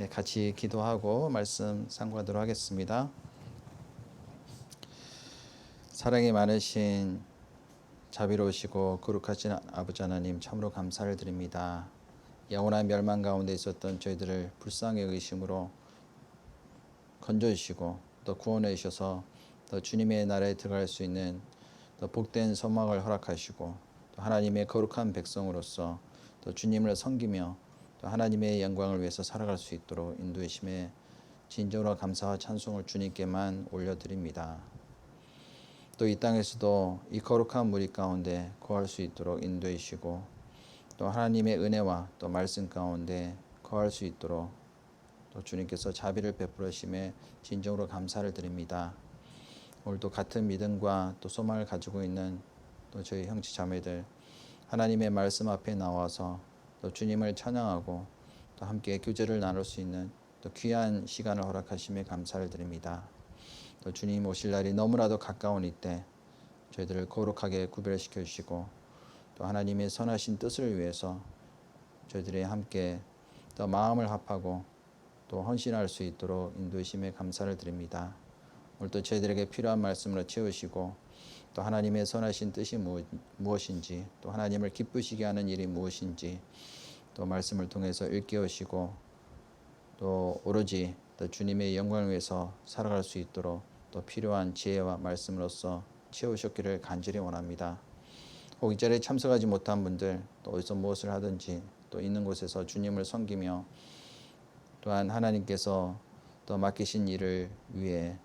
같이 기도하고 말씀 상고하도록 하겠습니다. 사랑이 많으신 자비로우시고 거룩하신 아버지 하나님, 참으로 감사를 드립니다. 영원한 멸망 가운데 있었던 저희들을 불쌍히 여기심으로 건져주시고 또 구원해 주셔서 또 주님의 나라에 들어갈 수 있는 또 복된 소망을 허락하시고 또 하나님의 거룩한 백성으로서 또 주님을 섬기며 또 하나님의 영광을 위해서 살아갈 수 있도록 인도해 주심에 진정으로 감사와 찬송을 주님께만 올려드립니다. 또 이 땅에서도 이 거룩한 무리 가운데 거할 수 있도록 인도해 주시고 또 하나님의 은혜와 또 말씀 가운데 거할 수 있도록 또 주님께서 자비를 베풀어 주심에 진정으로 감사를 드립니다. 오늘도 같은 믿음과 또 소망을 가지고 있는 또 저희 형제 자매들 하나님의 말씀 앞에 나와서 또 주님을 찬양하고 또 함께 교제를 나눌 수 있는 또 귀한 시간을 허락하심에 감사를 드립니다. 또 주님 오실 날이 너무나도 가까운 이때 저희들을 거룩하게 구별시켜 주시고 또 하나님의 선하신 뜻을 위해서 저희들이 함께 또 마음을 합하고 또 헌신할 수 있도록 인도하심에 감사를 드립니다. 오늘도 저희들에게 필요한 말씀으로 채우시고 또 하나님의 선하신 뜻이 무엇인지 또 하나님을 기쁘시게 하는 일이 무엇인지 또 말씀을 통해서 일깨우시고 또 오로지 또 주님의 영광을 위해서 살아갈 수 있도록 또 필요한 지혜와 말씀으로써 채우셨기를 간절히 원합니다. 혹 이 자리에 참석하지 못한 분들 또 어디서 무엇을 하든지 또 있는 곳에서 주님을 섬기며 또한 하나님께서 또 맡기신 일을 위해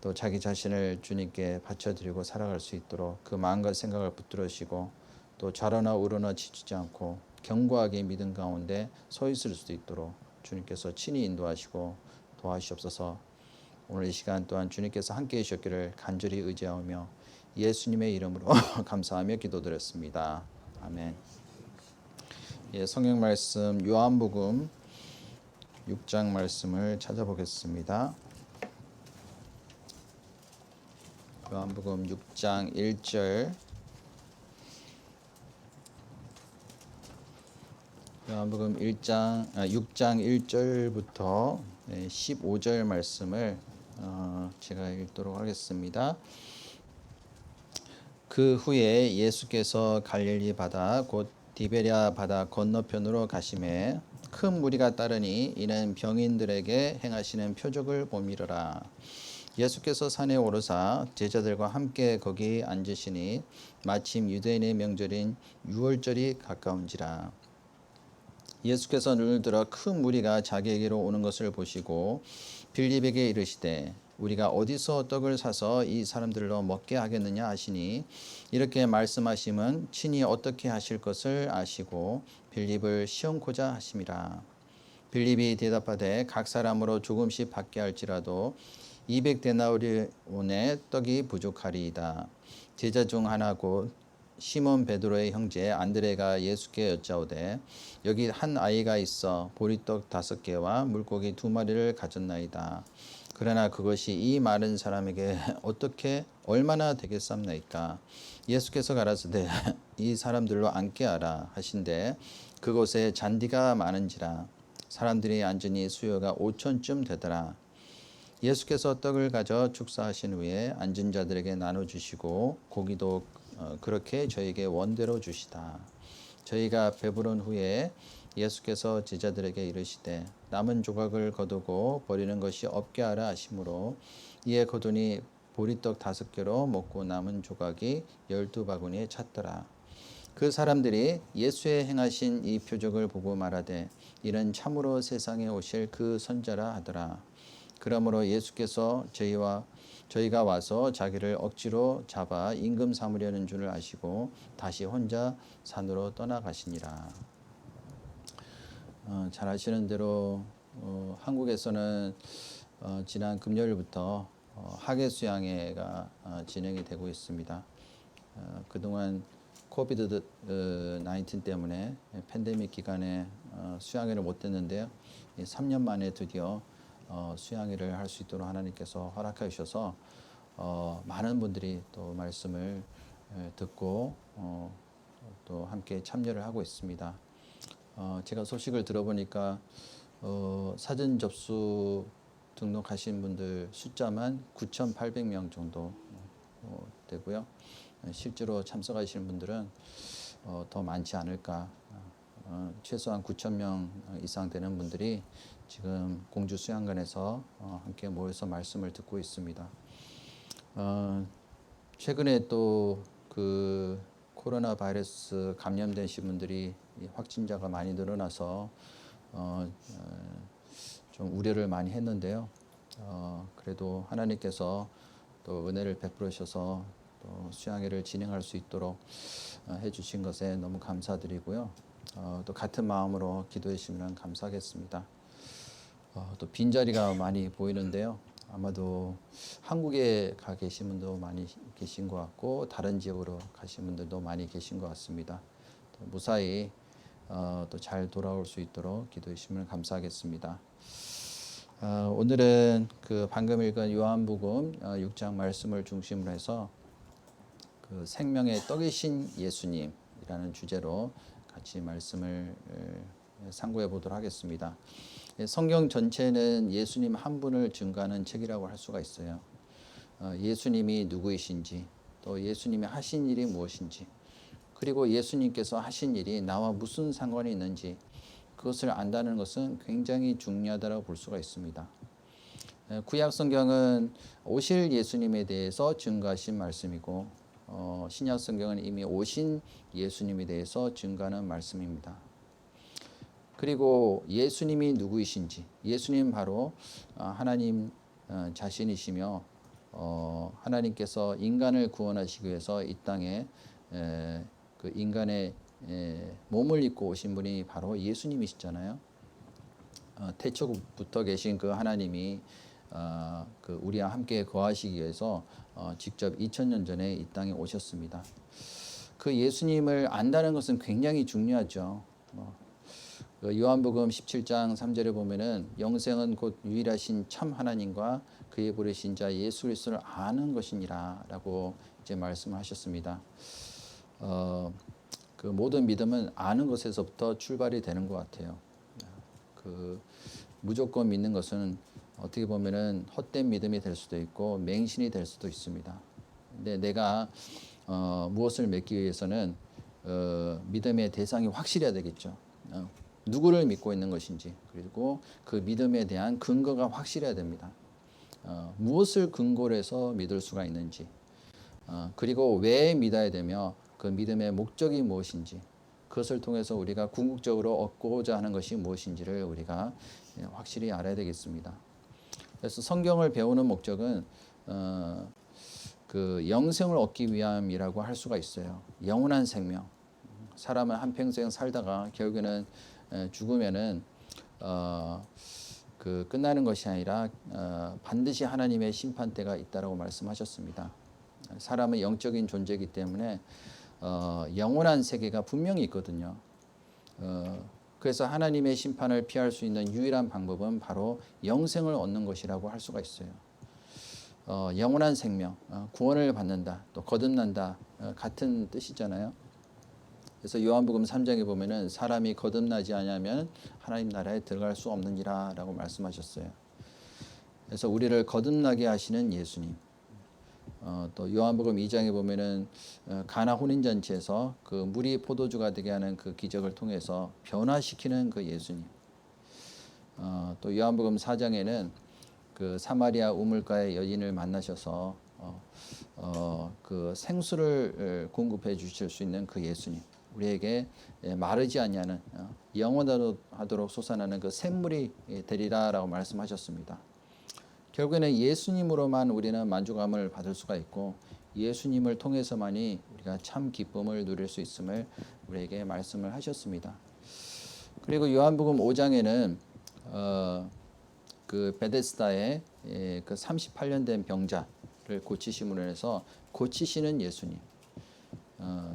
또 자기 자신을 주님께 바쳐드리고 살아갈 수 있도록 그 마음과 생각을 붙들어 주시고 또 좌로나 우로나 치치지 않고 견고하게 믿음 가운데 서 있을 수 있도록 주님께서 친히 인도하시고 도와주시옵소서. 오늘 이 시간 또한 주님께서 함께해 주셨기를 간절히 의지하며 예수님의 이름으로 감사하며 기도드렸습니다. 아멘. 성경 말씀 요한복음 6장 말씀을 찾아보겠습니다. 요한복음 6장 1절 요한복음 6장 1절부터 15절 말씀을 제가 읽도록 하겠습니다. 그 후에 예수께서 갈릴리 바다 곧 디베랴 바다 건너편으로 가시매 큰 무리가 따르니 이는 병인들에게 행하시는 표적을 보미러라. 예수께서 산에 오르사 제자들과 함께 거기 앉으시니 마침 유대인의 명절인 유월절이 가까운지라. 예수께서 눈을 들어 큰 무리가 자기에게로 오는 것을 보시고 빌립에게 이르시되 우리가 어디서 떡을 사서 이 사람들로 먹게 하겠느냐 하시니 이렇게 말씀하심은 친히 어떻게 하실 것을 아시고 빌립을 시험코자 하심이라. 빌립이 대답하되 각 사람으로 조금씩 받게 할지라도 200데나리온의 떡이 부족하리이다. 제자 중 하나 곧 시몬 베드로의 형제 안드레가 예수께 여짜오되 여기 한 아이가 있어 보리떡 5개와 물고기 2마리를 가졌나이다. 그러나 그것이 이 많은 사람에게 어떻게 얼마나 되겠사옵나이까. 예수께서 가라사대 이 사람들로 앉게 하라 하신대 그곳에 잔디가 많은지라. 사람들이 앉으니 수요가 5,000쯤 되더라. 예수께서 떡을 가져 축사하신 후에 앉은 자들에게 나눠주시고 고기도 그렇게 저에게 원대로 주시다. 저희가 배부른 후에 예수께서 제자들에게 이르시되 남은 조각을 거두고 버리는 것이 없게 하라 하시므로 이에 거두니 보리떡 5개로 먹고 남은 조각이 12바구니에 찼더라. 그 사람들이 예수의 행하신 이 표적을 보고 말하되 이는 참으로 세상에 오실 그 선자라 하더라. 그러므로 예수께서 저희가 와서 자기를 억지로 잡아 임금 삼으려는 줄을 아시고 다시 혼자 산으로 떠나가시니라. 잘 아시는 대로 한국에서는 지난 금요일부터 학예 수양회가 진행이 되고 있습니다. 그동안 코비드 19 때문에 팬데믹 기간에 수양회를 못 했는데요. 3년 만에 드디어 수양회를 할 수 있도록 하나님께서 허락해 주셔서 많은 분들이 또 말씀을 듣고 또 함께 참여를 하고 있습니다. 제가 소식을 들어보니까 사전 접수 등록하신 분들 숫자만 9,800명 정도 되고요. 실제로 참석하시는 분들은 더 많지 않을까. 최소한 9,000명 이상 되는 분들이 지금 공주 수양관에서 함께 모여서 말씀을 듣고 있습니다. 최근에 또 그 코로나 바이러스 감염되신 분들이 확진자가 많이 늘어나서 좀 우려를 많이 했는데요. 그래도 하나님께서 또 은혜를 베풀으셔서 또 수양회를 진행할 수 있도록 해주신 것에 너무 감사드리고요. 또 같은 마음으로 기도해 주시면 감사하겠습니다. 또 빈자리가 많이 보이는데요. 아마도 한국에 가 계신 분도 많이 계신 것 같고 다른 지역으로 가신 분들도 많이 계신 것 같습니다. 무사히 또 잘 돌아올 수 있도록 기도해 주시면 감사하겠습니다. 오늘은 그 방금 읽은 요한복음 6장 말씀을 중심으로 해서 그 생명의 떡이신 예수님이라는 주제로 같이 말씀을 상고해 보도록 하겠습니다. 성경 전체는 예수님 한 분을 증거하는 책이라고 할 수가 있어요. 예수님이 누구이신지, 또 예수님이 하신 일이 무엇인지, 그리고 예수님께서 하신 일이 나와 무슨 상관이 있는지 그것을 안다는 것은 굉장히 중요하다고 볼 수가 있습니다. 구약 성경은 오실 예수님에 대해서 증거하신 말씀이고 신약 성경은 이미 오신 예수님에 대해서 증거하는 말씀입니다. 그리고 예수님이 누구이신지, 예수님 바로 하나님 자신이시며 하나님께서 인간을 구원하시기 위해서 이 땅에 그 인간의 몸을 입고 오신 분이 바로 예수님이시잖아요. 태초부터 계신 그 하나님이 그 우리와 함께 거하시기 위해서 직접 2000년 전에 이 땅에 오셨습니다. 그 예수님을 안다는 것은 굉장히 중요하죠. 요한복음 17장 3절에 보면은 영생은 곧 유일하신 참 하나님과 그의 부르신 자 예수 그리스도를 아는 것이니라라고 이제 말씀하셨습니다. 그 모든 믿음은 아는 것에서부터 출발이 되는 것 같아요. 그 무조건 믿는 것은 어떻게 보면은 헛된 믿음이 될 수도 있고 맹신이 될 수도 있습니다. 근데 내가 무엇을 믿기 위해서는 믿음의 대상이 확실해야 되겠죠. 누구를 믿고 있는 것인지, 그리고 그 믿음에 대한 근거가 확실해야 됩니다. 무엇을 근거로 해서 믿을 수가 있는지, 그리고 왜 믿어야 되며 그 믿음의 목적이 무엇인지, 그것을 통해서 우리가 궁극적으로 얻고자 하는 것이 무엇인지를 우리가 확실히 알아야 되겠습니다. 그래서 성경을 배우는 목적은 그 영생을 얻기 위함이라고 할 수가 있어요. 영원한 생명. 사람은 한평생 살다가 결국에는 죽으면은 그 끝나는 것이 아니라 반드시 하나님의 심판대가 있다라고 말씀하셨습니다. 사람은 영적인 존재이기 때문에 영원한 세계가 분명히 있거든요. 그래서 하나님의 심판을 피할 수 있는 유일한 방법은 바로 영생을 얻는 것이라고 할 수가 있어요. 영원한 생명, 구원을 받는다, 또 거듭난다, 같은 뜻이잖아요. 그래서 요한복음 3장에 보면은 사람이 거듭나지 않으면 하나님 나라에 들어갈 수 없느니라라고 말씀하셨어요. 그래서 우리를 거듭나게 하시는 예수님. 또 요한복음 2장에 보면은 가나 혼인잔치에서 그 물이 포도주가 되게 하는 그 기적을 통해서 변화시키는 그 예수님. 또 요한복음 4장에는 그 사마리아 우물가의 여인을 만나셔서 그 생수를 공급해 주실 수 있는 그 예수님. 우리에게 마르지 아니하는 영원하도록 솟아나는 그 샘물이 되리라라고 말씀하셨습니다. 결국에는 예수님으로만 우리는 만족감을 받을 수가 있고 예수님을 통해서만이 우리가 참 기쁨을 누릴 수 있음을 우리에게 말씀을 하셨습니다. 그리고 요한복음 5장에는 그 베데스다의 그 38년 된 병자를 고치심으로 해서 고치시는 예수님,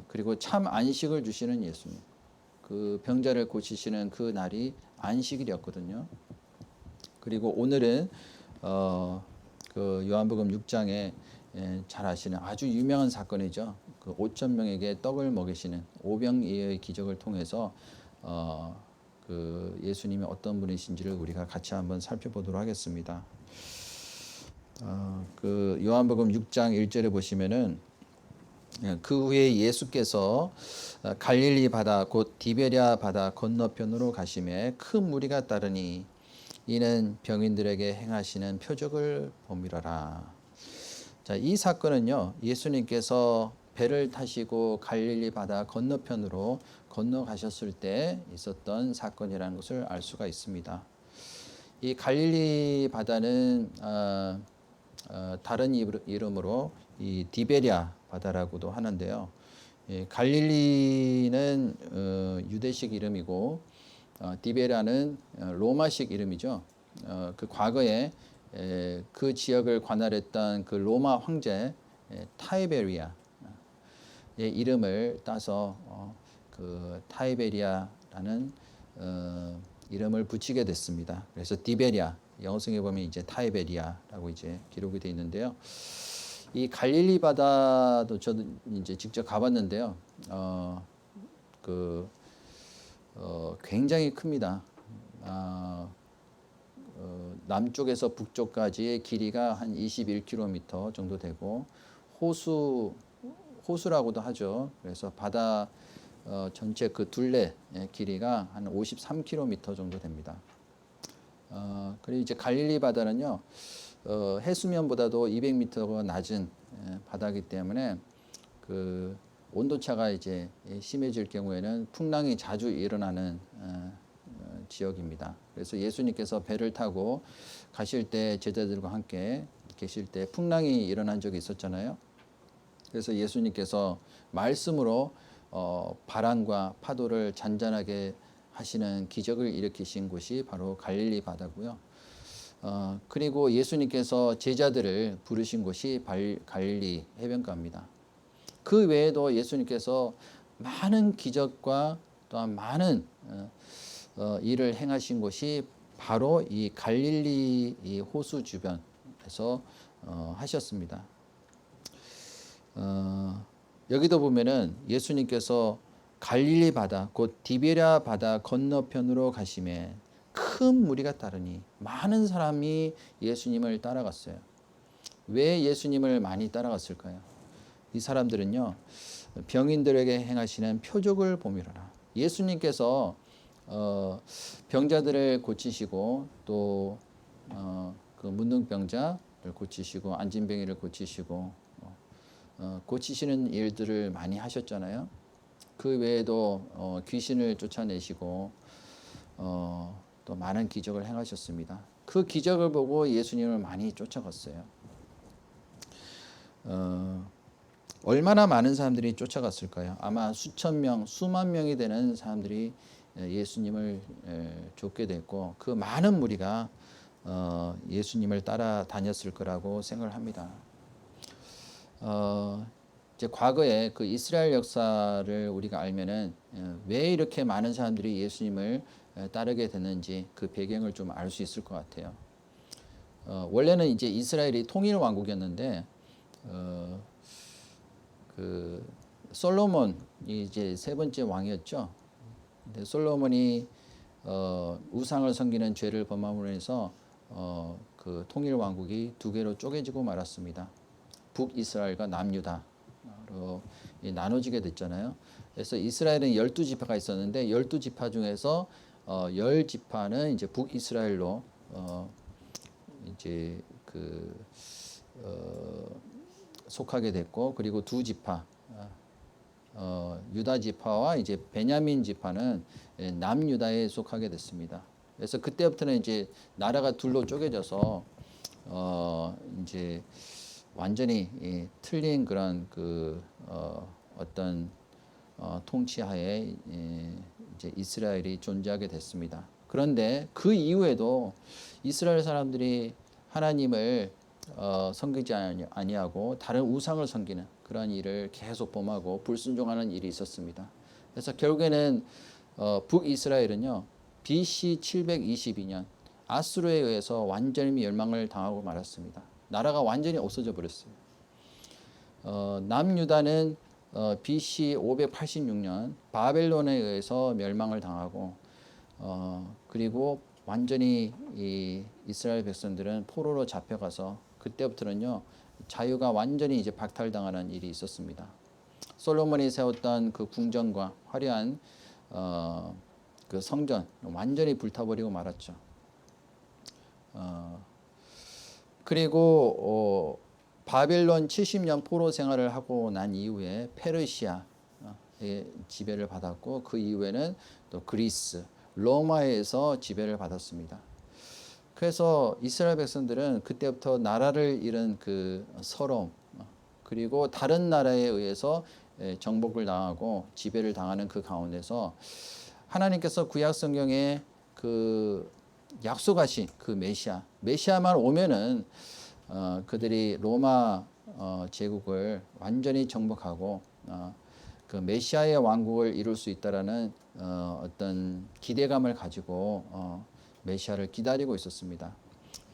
그리고 참 안식을 주시는 예수님, 그 병자를 고치시는 그 날이 안식일이었거든요. 그리고 오늘은 그 요한복음 6장에 잘 아시는 아주 유명한 사건이죠. 그 5,000명에게 떡을 먹이시는 오병이어의 기적을 통해서 그 예수님이 어떤 분이신지를 우리가 같이 한번 살펴보도록 하겠습니다. 그 요한복음 6장 1절에 보시면은 그 후에 예수께서 갈릴리 바다 곧 디베랴 바다 건너편으로 가심에 큰 무리가 따르니 이는 병인들에게 행하시는 표적을 봄이라라. 자, 이 사건은요, 예수님께서 배를 타시고 갈릴리 바다 건너편으로 건너가셨을 때 있었던 사건이라는 것을 알 수가 있습니다. 이 갈릴리 바다는 다른 이름으로 이 디베랴 바다라고도 하는데요. 갈릴리는 유대식 이름이고 디베랴는 로마식 이름이죠. 그 과거에 그 지역을 관할했던 그 로마 황제 타이베리아의 이름을 따서 그 타이베리아라는 이름을 붙이게 됐습니다. 그래서 디베랴 영어성에 보면 이제 타이베리아라고 이제 기록이 되어 있는데요. 이 갈릴리 바다도 저도 이제 직접 가봤는데요. 굉장히 큽니다. 남쪽에서 북쪽까지의 길이가 한 21km 정도 되고 호수라고도 하죠. 그래서 바다 전체 그 둘레 길이가 한 53km 정도 됩니다. 그리고 이제 갈릴리 바다는요, 해수면보다도 200m가 낮은 바다이기 때문에 그 온도차가 이제 심해질 경우에는 풍랑이 자주 일어나는 지역입니다. 그래서 예수님께서 배를 타고 가실 때 제자들과 함께 계실 때 풍랑이 일어난 적이 있었잖아요. 그래서 예수님께서 말씀으로 바람과 파도를 잔잔하게 하시는 기적을 일으키신 곳이 바로 갈릴리 바다고요. 그리고 예수님께서 제자들을 부르신 곳이 갈릴리 해변가입니다. 그 외에도 예수님께서 많은 기적과 또한 많은 일을 행하신 곳이 바로 이 갈릴리 이 호수 주변에서 하셨습니다. 여기도 보면은 예수님께서 갈릴리 바다 곧 디베랴 바다 건너편으로 가심에 큰 무리가 따르니 많은 사람이 예수님을 따라갔어요. 왜 예수님을 많이 따라갔을까요? 이 사람들은요, 병인들에게 행하시는 표적을 봄이라라. 예수님께서 병자들을 고치시고 또 그 문둥병자를 고치시고 안진뱅이를 고치시고 고치시는 일들을 많이 하셨잖아요. 그 외에도 귀신을 쫓아내시고 또 많은 기적을 행하셨습니다. 그 기적을 보고 예수님을 많이 쫓아갔어요. 얼마나 많은 사람들이 쫓아갔을까요? 아마 수천 명, 수만 명이 되는 사람들이 예수님을 쫓게 됐고 그 많은 무리가 예수님을 따라다녔을 거라고 생각을 합니다. 이제 과거에 그 이스라엘 역사를 우리가 알면은 왜 이렇게 많은 사람들이 예수님을 따르게 됐는지 그 배경을 좀 알 수 있을 것 같아요. 원래는 이제 이스라엘이 통일 왕국이었는데 그 솔로몬이 이제 세 번째 왕이었죠. 근데 솔로몬이 우상을 섬기는 죄를 범함으로 해서 그 통일 왕국이 두 개로 쪼개지고 말았습니다. 북이스라엘과 남유다로 나눠지게 됐잖아요. 그래서 이스라엘은 12지파가 있었는데 12지파 중에서 10지파는 이제 북이스라엘로 이제 속하게 됐고 그리고 두 지파 유다 지파와 이제 베냐민 지파는 남유다에 속하게 됐습니다. 그래서 그때부터는 이제 나라가 둘로 쪼개져서 이제 완전히 틀린 그런 어떤 통치하에 이제 이스라엘이 존재하게 됐습니다. 그런데 그 이후에도 이스라엘 사람들이 하나님을 섬기지 아니하고 다른 우상을 섬기는 그런 일을 계속 범하고 불순종하는 일이 있었습니다. 그래서 결국에는 북이스라엘은요 BC 722년 아수르에 의해서 완전히 멸망을 당하고 말았습니다. 나라가 완전히 없어져 버렸어요. 남유다는 BC 586년 바벨론에 의해서 멸망을 당하고 그리고 완전히 이 이스라엘 백성들은 포로로 잡혀가서 그때부터는요 자유가 완전히 이제 박탈당하는 일이 있었습니다. 솔로몬이 세웠던 그 궁전과 화려한 그 성전 완전히 불타버리고 말았죠. 그리고 바벨론 70년 포로 생활을 하고 난 이후에 페르시아의 지배를 받았고 그 이후에는 또 그리스, 로마에서 지배를 받았습니다. 그래서 이스라엘 백성들은 그때부터 나라를 잃은 그 서러움 그리고 다른 나라에 의해서 정복을 당하고 지배를 당하는 그 가운데서 하나님께서 구약 성경에 그 약속하신 그 메시아만 오면은 그들이 로마 제국을 완전히 정복하고 그 메시아의 왕국을 이룰 수 있다라는 어떤 기대감을 가지고 메시아를 기다리고 있었습니다.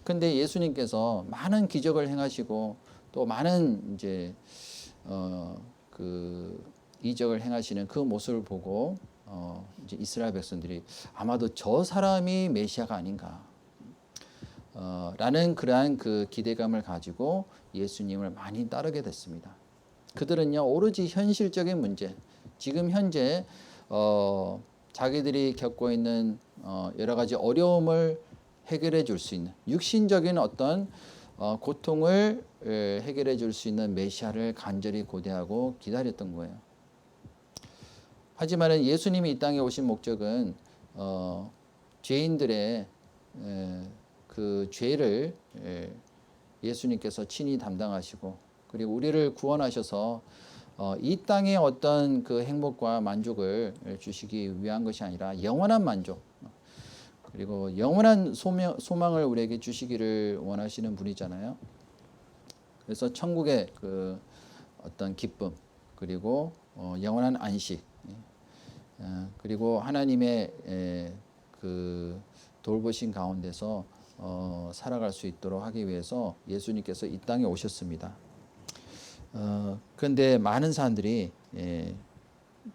근데 예수님께서 많은 기적을 행하시고 또 많은 이제 그 이적을 행하시는 그 모습을 보고 이제 이스라엘 백성들이 아마도 저 사람이 메시아가 아닌가 라는 그러한 그 기대감을 가지고 예수님을 많이 따르게 됐습니다. 그들은요 오로지 현실적인 문제, 지금 현재 자기들이 겪고 있는 여러 가지 어려움을 해결해 줄 수 있는 육신적인 어떤 고통을 해결해 줄 수 있는 메시아를 간절히 고대하고 기다렸던 거예요. 하지만 예수님이 이 땅에 오신 목적은 죄인들의 그 죄를 예수님께서 친히 담당하시고 그리고 우리를 구원하셔서 이 땅의 어떤 그 행복과 만족을 주시기 위한 것이 아니라 영원한 만족 그리고 영원한 소망을 우리에게 주시기를 원하시는 분이잖아요. 그래서 천국의 그 어떤 기쁨 그리고 영원한 안식 그리고 하나님의 그 돌보신 가운데서 살아갈 수 있도록 하기 위해서 예수님께서 이 땅에 오셨습니다. 그런데 많은 사람들이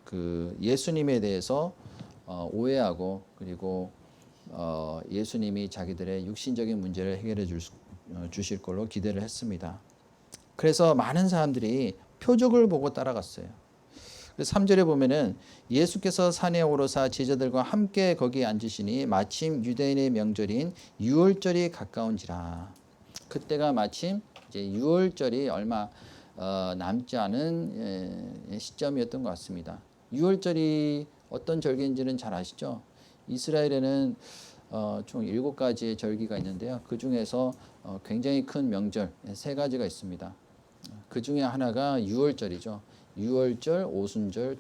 그 예수님에 대해서 오해하고 그리고 예수님이 자기들의 육신적인 문제를 해결해 주실 걸로 기대를 했습니다. 그래서 많은 사람들이 표적을 보고 따라갔어요. 3절에 보면은 예수께서 산에 오르사 제자들과 함께 거기에 앉으시니 마침 유대인의 명절인 유월절이 가까운지라. 그때가 마침 이제 유월절이 얼마 남지 않은 시점이었던 것 같습니다. 유월절이 어떤 절기인지는 잘 아시죠? 이스라엘에는 총 7가지의 절기가 있는데요. 그 중에서 굉장히 큰 명절 3가지가 있습니다. 그 중에 하나가 유월절이죠. 유월절, 오순절,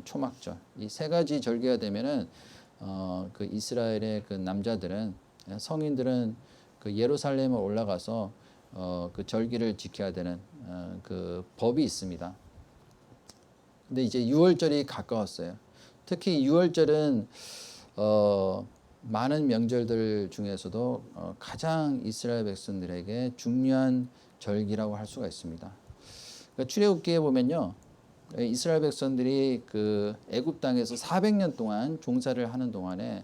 초막절 이 3가지 절기가 되면은 그 이스라엘의 그 남자들은 성인들은 그 예루살렘에 올라가서 그 절기를 지켜야 되는 그 법이 있습니다. 근데 이제 유월절이 가까웠어요. 특히 유월절은 많은 명절들 중에서도 가장 이스라엘 백성들에게 중요한 절기라고 할 수가 있습니다. 그러니까 출애굽기에 보면요. 이스라엘 백성들이 그 애굽 땅에서 400년 동안 종사를 하는 동안에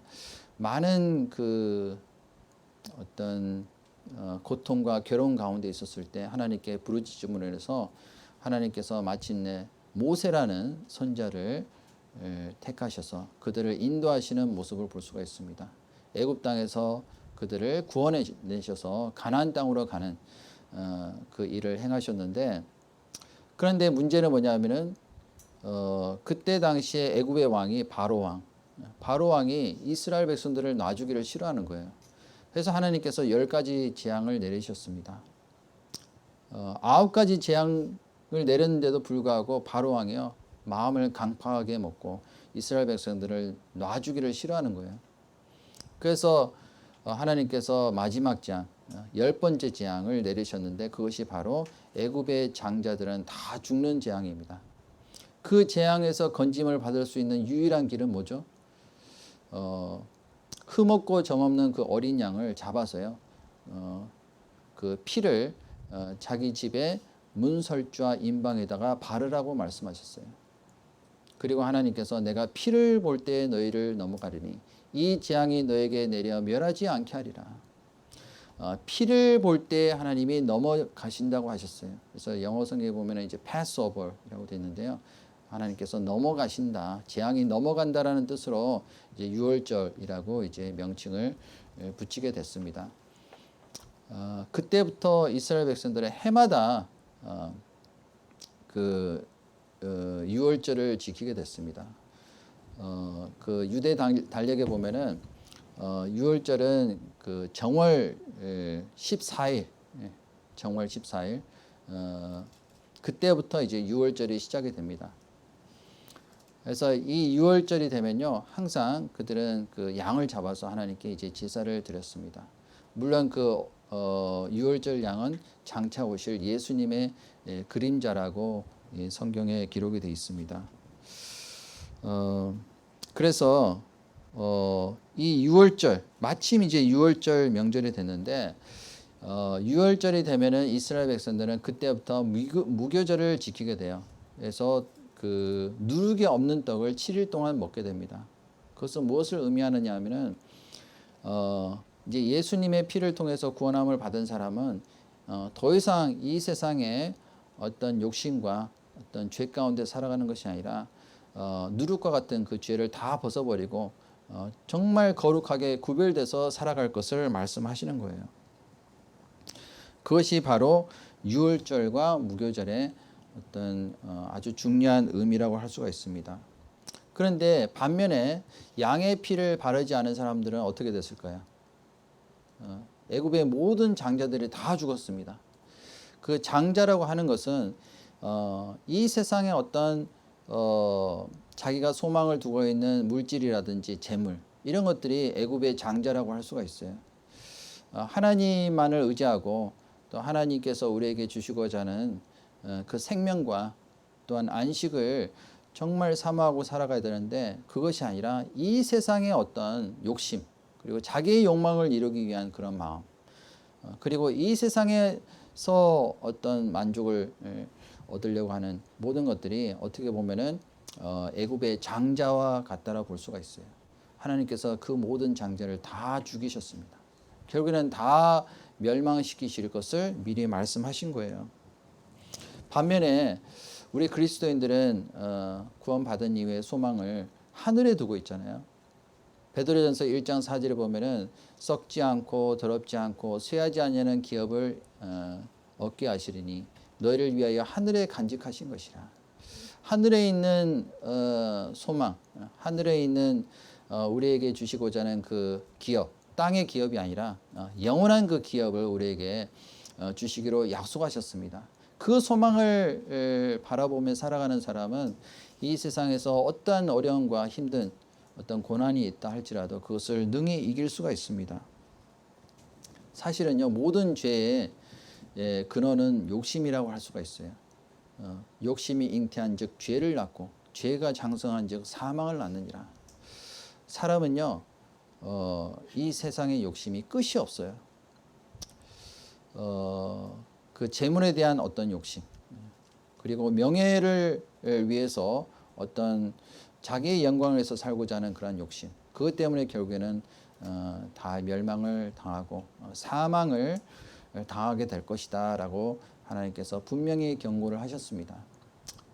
많은 그 어떤 고통과 괴로움 가운데 있었을 때 하나님께 부르짖음으로 해서 하나님께서 마침내 모세라는 선자를 택하셔서 그들을 인도하시는 모습을 볼 수가 있습니다. 애굽 땅에서 그들을 구원해 내셔서 가나안 땅으로 가는 그 일을 행하셨는데 그런데 문제는 뭐냐면은 그때 당시에 애굽의 왕이 바로 왕이 이스라엘 백성들을 놔주기를 싫어하는 거예요. 그래서 하나님께서 10가지 재앙을 내리셨습니다. 9가지 재앙을 내렸는데도 불구하고 바로 왕이요 마음을 강팍하게 먹고 이스라엘 백성들을 놔주기를 싫어하는 거예요. 그래서 하나님께서 마지막 재앙 10번째 재앙을 내리셨는데 그것이 바로 애굽의 장자들은 다 죽는 재앙입니다. 그 재앙에서 건짐을 받을 수 있는 유일한 길은 뭐죠? 흠없고 점없는 그 어린 양을 잡아서요. 그 피를 자기 집의 문설주와 임방에다가 바르라고 말씀하셨어요. 그리고 하나님께서 내가 피를 볼 때 너희를 넘어가리니 이 재앙이 너에게 내려 멸하지 않게 하리라. 피를 볼 때 하나님이 넘어가신다고 하셨어요. 그래서 영어 성경에 보면 이제 Passover이라고 되어 있는데요. 하나님께서 넘어가신다, 재앙이 넘어간다라는 뜻으로 이제 유월절이라고 이제 명칭을 붙이게 됐습니다. 그때부터 이스라엘 백성들의 해마다 그 유월절을 지키게 됐습니다. 그 유대 달력에 보면은 유월절은 그 정월 14일, 정월 14일 그때부터 이제 유월절이 시작이 됩니다. 그래서 이 유월절이 되면요, 항상 그들은 그 양을 잡아서 하나님께 이제 제사를 드렸습니다. 물론 그 유월절 양은 장차 오실 예수님의 그림자라고 성경에 기록이 되어 있습니다. 그래서 이 유월절, 마침 이제 유월절 명절이 됐는데 유월절이 되면은 이스라엘 백성들은 그때부터 무교절을 지키게 돼요. 그래서 그 누룩이 없는 떡을 7일 동안 먹게 됩니다. 그것은 무엇을 의미하느냐 하면은 이제 예수님의 피를 통해서 구원함을 받은 사람은 더 이상 이 세상에 어떤 욕심과 어떤 죄 가운데 살아가는 것이 아니라 누룩과 같은 그 죄를 다 벗어버리고 정말 거룩하게 구별돼서 살아갈 것을 말씀하시는 거예요. 그것이 바로 유월절과 무교절의 어떤 아주 중요한 의미라고 할 수가 있습니다. 그런데 반면에 양의 피를 바르지 않은 사람들은 어떻게 됐을까요? 애굽의 모든 장자들이 다 죽었습니다. 그 장자라고 하는 것은 이 세상에 어떤 자기가 소망을 두고 있는 물질이라든지 재물 이런 것들이 애굽의 장자라고 할 수가 있어요. 하나님만을 의지하고 또 하나님께서 우리에게 주시고자 하는 그 생명과 또한 안식을 정말 사모하고 살아가야 되는데 그것이 아니라 이 세상의 어떤 욕심 그리고 자기의 욕망을 이루기 위한 그런 마음 그리고 이 세상에서 어떤 만족을 얻으려고 하는 모든 것들이 어떻게 보면은 애굽의 장자와 같다라 볼 수가 있어요. 하나님께서 그 모든 장자를 다 죽이셨습니다. 결국에는 다 멸망시키실 것을 미리 말씀하신 거예요. 반면에 우리 그리스도인들은 구원받은 이후에 소망을 하늘에 두고 있잖아요. 베드로전서 1장 4절에 보면은 썩지 않고 더럽지 않고 쇠하지 아니하는 기업을 얻게 하시리니 너희를 위하여 하늘에 간직하신 것이라. 하늘에 있는 소망, 하늘에 있는 우리에게 주시고자 하는 그 기업, 땅의 기업이 아니라 영원한 그 기업을 우리에게 주시기로 약속하셨습니다. 그 소망을 바라보며 살아가는 사람은 이 세상에서 어떠한 어려움과 힘든 어떤 고난이 있다 할지라도 그것을 능히 이길 수가 있습니다. 사실은요, 모든 죄의 근원은 욕심이라고 할 수가 있어요. 욕심이 잉태한 즉 죄를 낳고 죄가 장성한 즉 사망을 낳느니라. 사람은요, 이 세상의 욕심이 끝이 없어요. 그 재물에 대한 어떤 욕심, 그리고 명예를 위해서 어떤 자기의 영광을 위해서 살고자 하는 그런 욕심, 그것 때문에 결국에는 다 멸망을 당하고 사망을 당하게 될 것이다 라고 하나님께서 분명히 경고를 하셨습니다.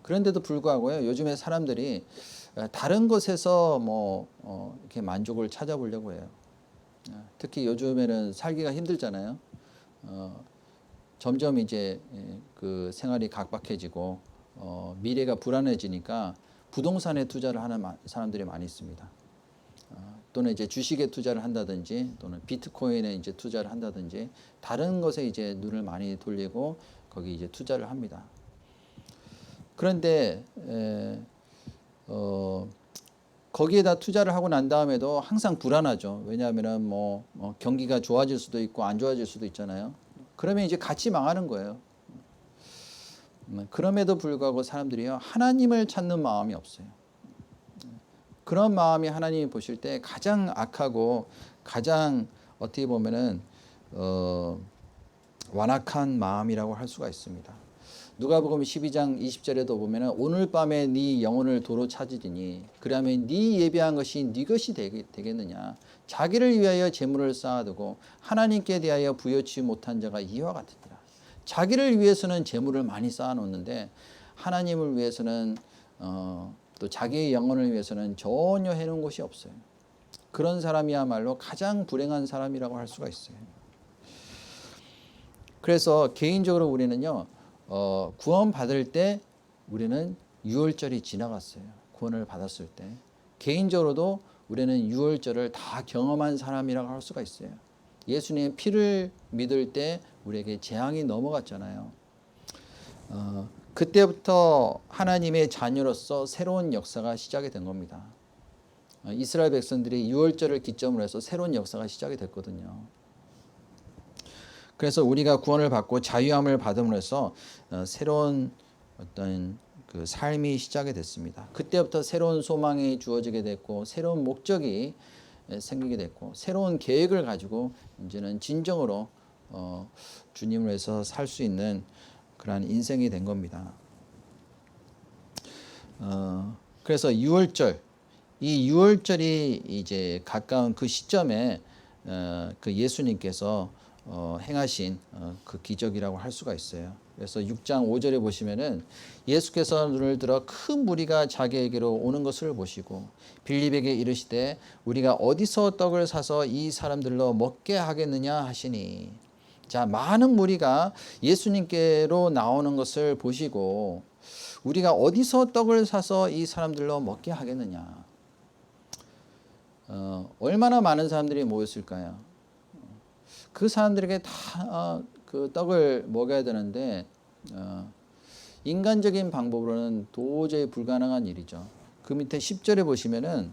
그런데도 불구하고요, 요즘에 사람들이 다른 것에서 이렇게 만족을 찾아보려고 해요. 특히 요즘에는 살기가 힘들잖아요. 점점 이제 그 생활이 각박해지고 미래가 불안해지니까 부동산에 투자를 하는 사람들이 많이 있습니다. 또는 이제 주식에 투자를 한다든지 또는 비트코인에 이제 투자를 한다든지 다른 것에 이제 눈을 많이 돌리고 거기 이제 투자를 합니다. 그런데 거기에다 투자를 하고 난 다음에도 항상 불안하죠. 왜냐하면은 경기가 좋아질 수도 있고 안 좋아질 수도 있잖아요. 그러면 이제 같이 망하는 거예요. 그럼에도 불구하고 사람들이요, 하나님을 찾는 마음이 없어요. 그런 마음이 하나님이 보실 때 가장 악하고 가장 어떻게 보면은 완악한 마음이라고 할 수가 있습니다. 누가복음 12장 20절에도 보면은 오늘 밤에 네 영혼을 도로 찾으리니 그러면 네 예비한 것이 네 것이 되겠느냐. 자기를 위하여 재물을 쌓아두고 하나님께 대하여 부여치 못한 자가 이와 같으니라. 자기를 위해서는 재물을 많이 쌓아놓는데 하나님을 위해서는 또 자기의 영혼을 위해서는 전혀 해놓은 것이 없어요. 그런 사람이야말로 가장 불행한 사람이라고 할 수가 있어요. 그래서 개인적으로 우리는요, 구원 받을 때 우리는 유월절이 지나갔어요. 구원을 받았을 때. 개인적으로도 우리는 유월절을 다 경험한 사람이라고 할 수가 있어요. 예수님의 피를 믿을 때 우리에게 재앙이 넘어갔잖아요. 그때부터 하나님의 자녀로서 새로운 역사가 시작이 된 겁니다. 이스라엘 백성들이 유월절을 기점으로 해서 새로운 역사가 시작이 됐거든요. 그래서 우리가 구원을 받고 자유함을 받음으로써 새로운 어떤 그 삶이 시작이 됐습니다. 그때부터 새로운 소망이 주어지게 됐고 새로운 목적이 생기게 됐고 새로운 계획을 가지고 이제는 진정으로 주님을 위해서 살 수 있는 그러한 인생이 된 겁니다. 그래서 유월절, 이 유월절이 이제 가까운 그 시점에 그 예수님께서 행하신 그 기적이라고 할 수가 있어요. 그래서 6장 5절에 보시면은 예수께서 눈을 들어 큰 무리가 자기에게로 오는 것을 보시고 빌립에게 이르시되 우리가 어디서 떡을 사서 이 사람들로 먹게 하겠느냐 하시니. 자, 많은 무리가 예수님께로 나오는 것을 보시고 우리가 어디서 떡을 사서 이 사람들로 먹게 하겠느냐. 얼마나 많은 사람들이 모였을까요? 그 사람들에게 다 그 떡을 먹여야 되는데 인간적인 방법으로는 도저히 불가능한 일이죠. 그 밑에 10절에 보시면은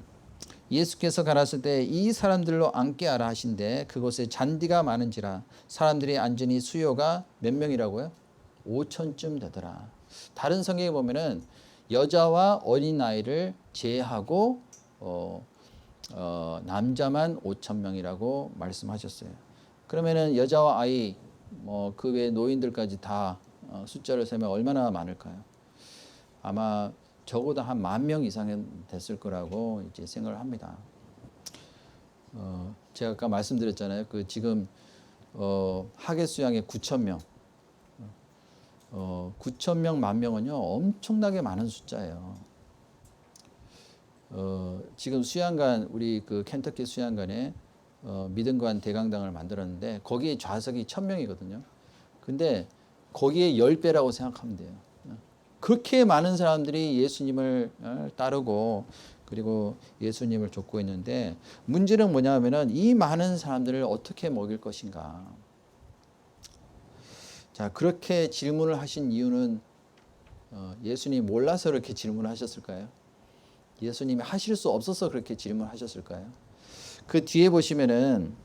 예수께서 가라사대 때 이 사람들로 앉게 하라 하신데 그곳에 잔디가 많은지라 사람들이 앉으니 수요가 몇 명이라고요? 5천쯤 되더라. 다른 성경에 보면은 여자와 어린아이를 제외하고 남자만 5,000명이라고 말씀하셨어요. 그러면은 여자와 아이 그 외 노인들까지 다 숫자를 세면 얼마나 많을까요? 아마 적어도 한 10,000명 이상은 됐을 거라고 이제 생각을 합니다. 제가 아까 말씀드렸잖아요. 그 지금 하계 수양에 9,000명, 9,000명, 10,000명은요 엄청나게 많은 숫자예요. 지금 수양관 우리 그 켄터키 수양관에 믿음관 대강당을 만들었는데 거기에 좌석이 1,000명이거든요. 근데 거기에 10배라고 생각하면 돼요. 그렇게 많은 사람들이 예수님을 따르고 그리고 예수님을 좇고 있는데 문제는 뭐냐면은 이 많은 사람들을 어떻게 먹일 것인가. 자, 그렇게 질문을 하신 이유는 예수님이 몰라서 그렇게 질문을 하셨을까요? 예수님이 하실 수 없어서 그렇게 질문하셨을까요? 그 뒤에 보시면은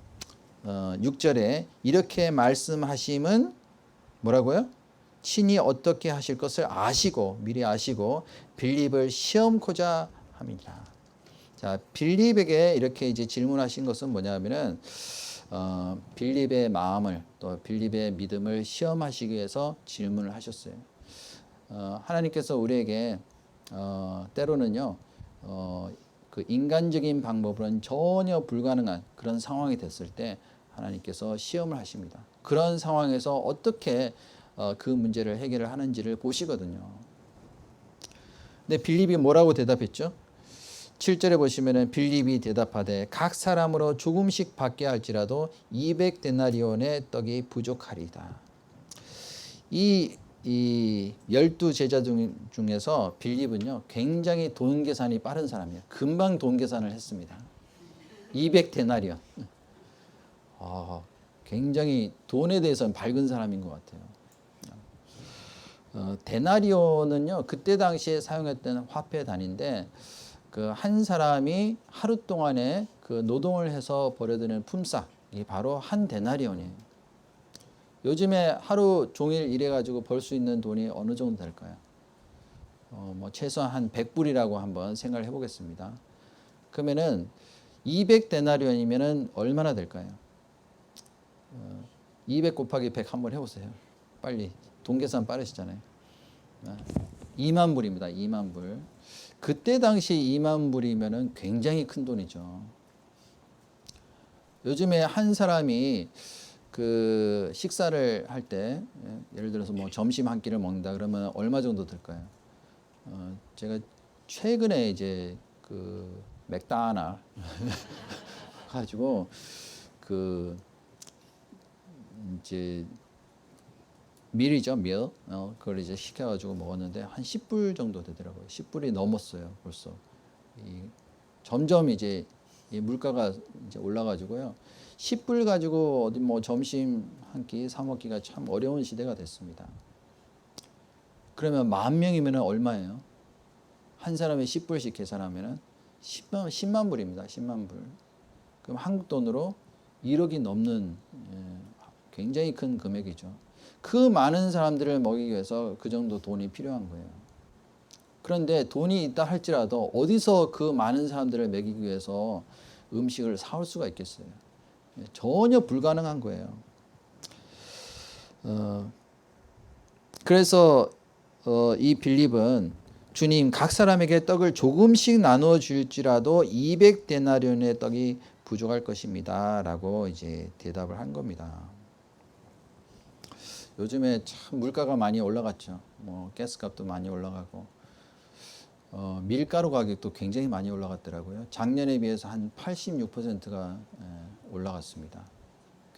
6절에 이렇게 말씀하심은 뭐라고요? 친히 어떻게 하실 것을 아시고 미리 아시고 빌립을 시험코자 함이니라. 자, 빌립에게 이렇게 이제 질문하신 것은 뭐냐면은 빌립의 마음을 또 빌립의 믿음을 시험하시기 위해서 질문을 하셨어요. 하나님께서 우리에게 때로는요 그 인간적인 방법으로는 전혀 불가능한 그런 상황이 됐을 때 하나님께서 시험을 하십니다. 그런 상황에서 어떻게 그 문제를 해결을 하는지를 보시거든요. 근데 빌립이 뭐라고 대답했죠? 7절에 보시면은 빌립이 대답하되 각 사람으로 조금씩 받게 할지라도 200데나리온의 떡이 부족하리다. 이 12제자 중에서 빌립은요 굉장히 돈 계산이 빠른 사람이에요. 금방 돈 계산을 했습니다. 200데나리온. 굉장히 돈에 대해서는 밝은 사람인 것 같아요. 데나리온은요 그때 당시에 사용했던 화폐 단위인데 그 한 사람이 하루 동안에 그 노동을 해서 벌어들이는 품삯이 바로 한 데나리온이에요. 요즘에 하루 종일 일해가지고 벌 수 있는 돈이 어느 정도 될까요? 뭐 최소한 한 100불이라고 한번 생각을 해보겠습니다. 그러면은 200데나리온이면은 얼마나 될까요? 200 곱하기 100 한번 해보세요. 빨리. 돈 계산 빠르시잖아요. 2만 불입니다. 2만 불. 그때 당시 2만 불이면은 굉장히 큰 돈이죠. 요즘에 한 사람이 그 식사를 할 때 예를 들어서 뭐 점심 한 끼를 먹는다 그러면 얼마 정도 들까요? 제가 최근에 이제 그 맥다날 가지고 그 이제 밀이죠, 밀. 그걸 이제 시켜가지고 먹었는데 한 10불 정도 되더라고요. 10불이 넘었어요, 벌써. 점점 이제 이 물가가 이제 올라가지고요. 10불 가지고 어디 뭐 점심 한 끼 사 먹기가 참 어려운 시대가 됐습니다. 그러면 10,000명이면 얼마예요? 한 사람이 10불씩 계산하면은 10만 불입니다. 10만 불. 그럼 한국 돈으로 1억이 넘는 굉장히 큰 금액이죠. 그 많은 사람들을 먹이기 위해서 그 정도 돈이 필요한 거예요. 그런데 돈이 있다 할지라도 어디서 그 많은 사람들을 먹이기 위해서 음식을 사올 수가 있겠어요? 전혀 불가능한 거예요. 그래서 이 빌립은 주님 각 사람에게 떡을 조금씩 나누어 줄지라도 200데나리온의 떡이 부족할 것입니다. 라고 이제 대답을 한 겁니다. 요즘에 참 물가가 많이 올라갔죠. 뭐 가스값도 많이 올라가고 밀가루 가격도 굉장히 많이 올라갔더라고요. 작년에 비해서 한 86%가 올라갔습니다.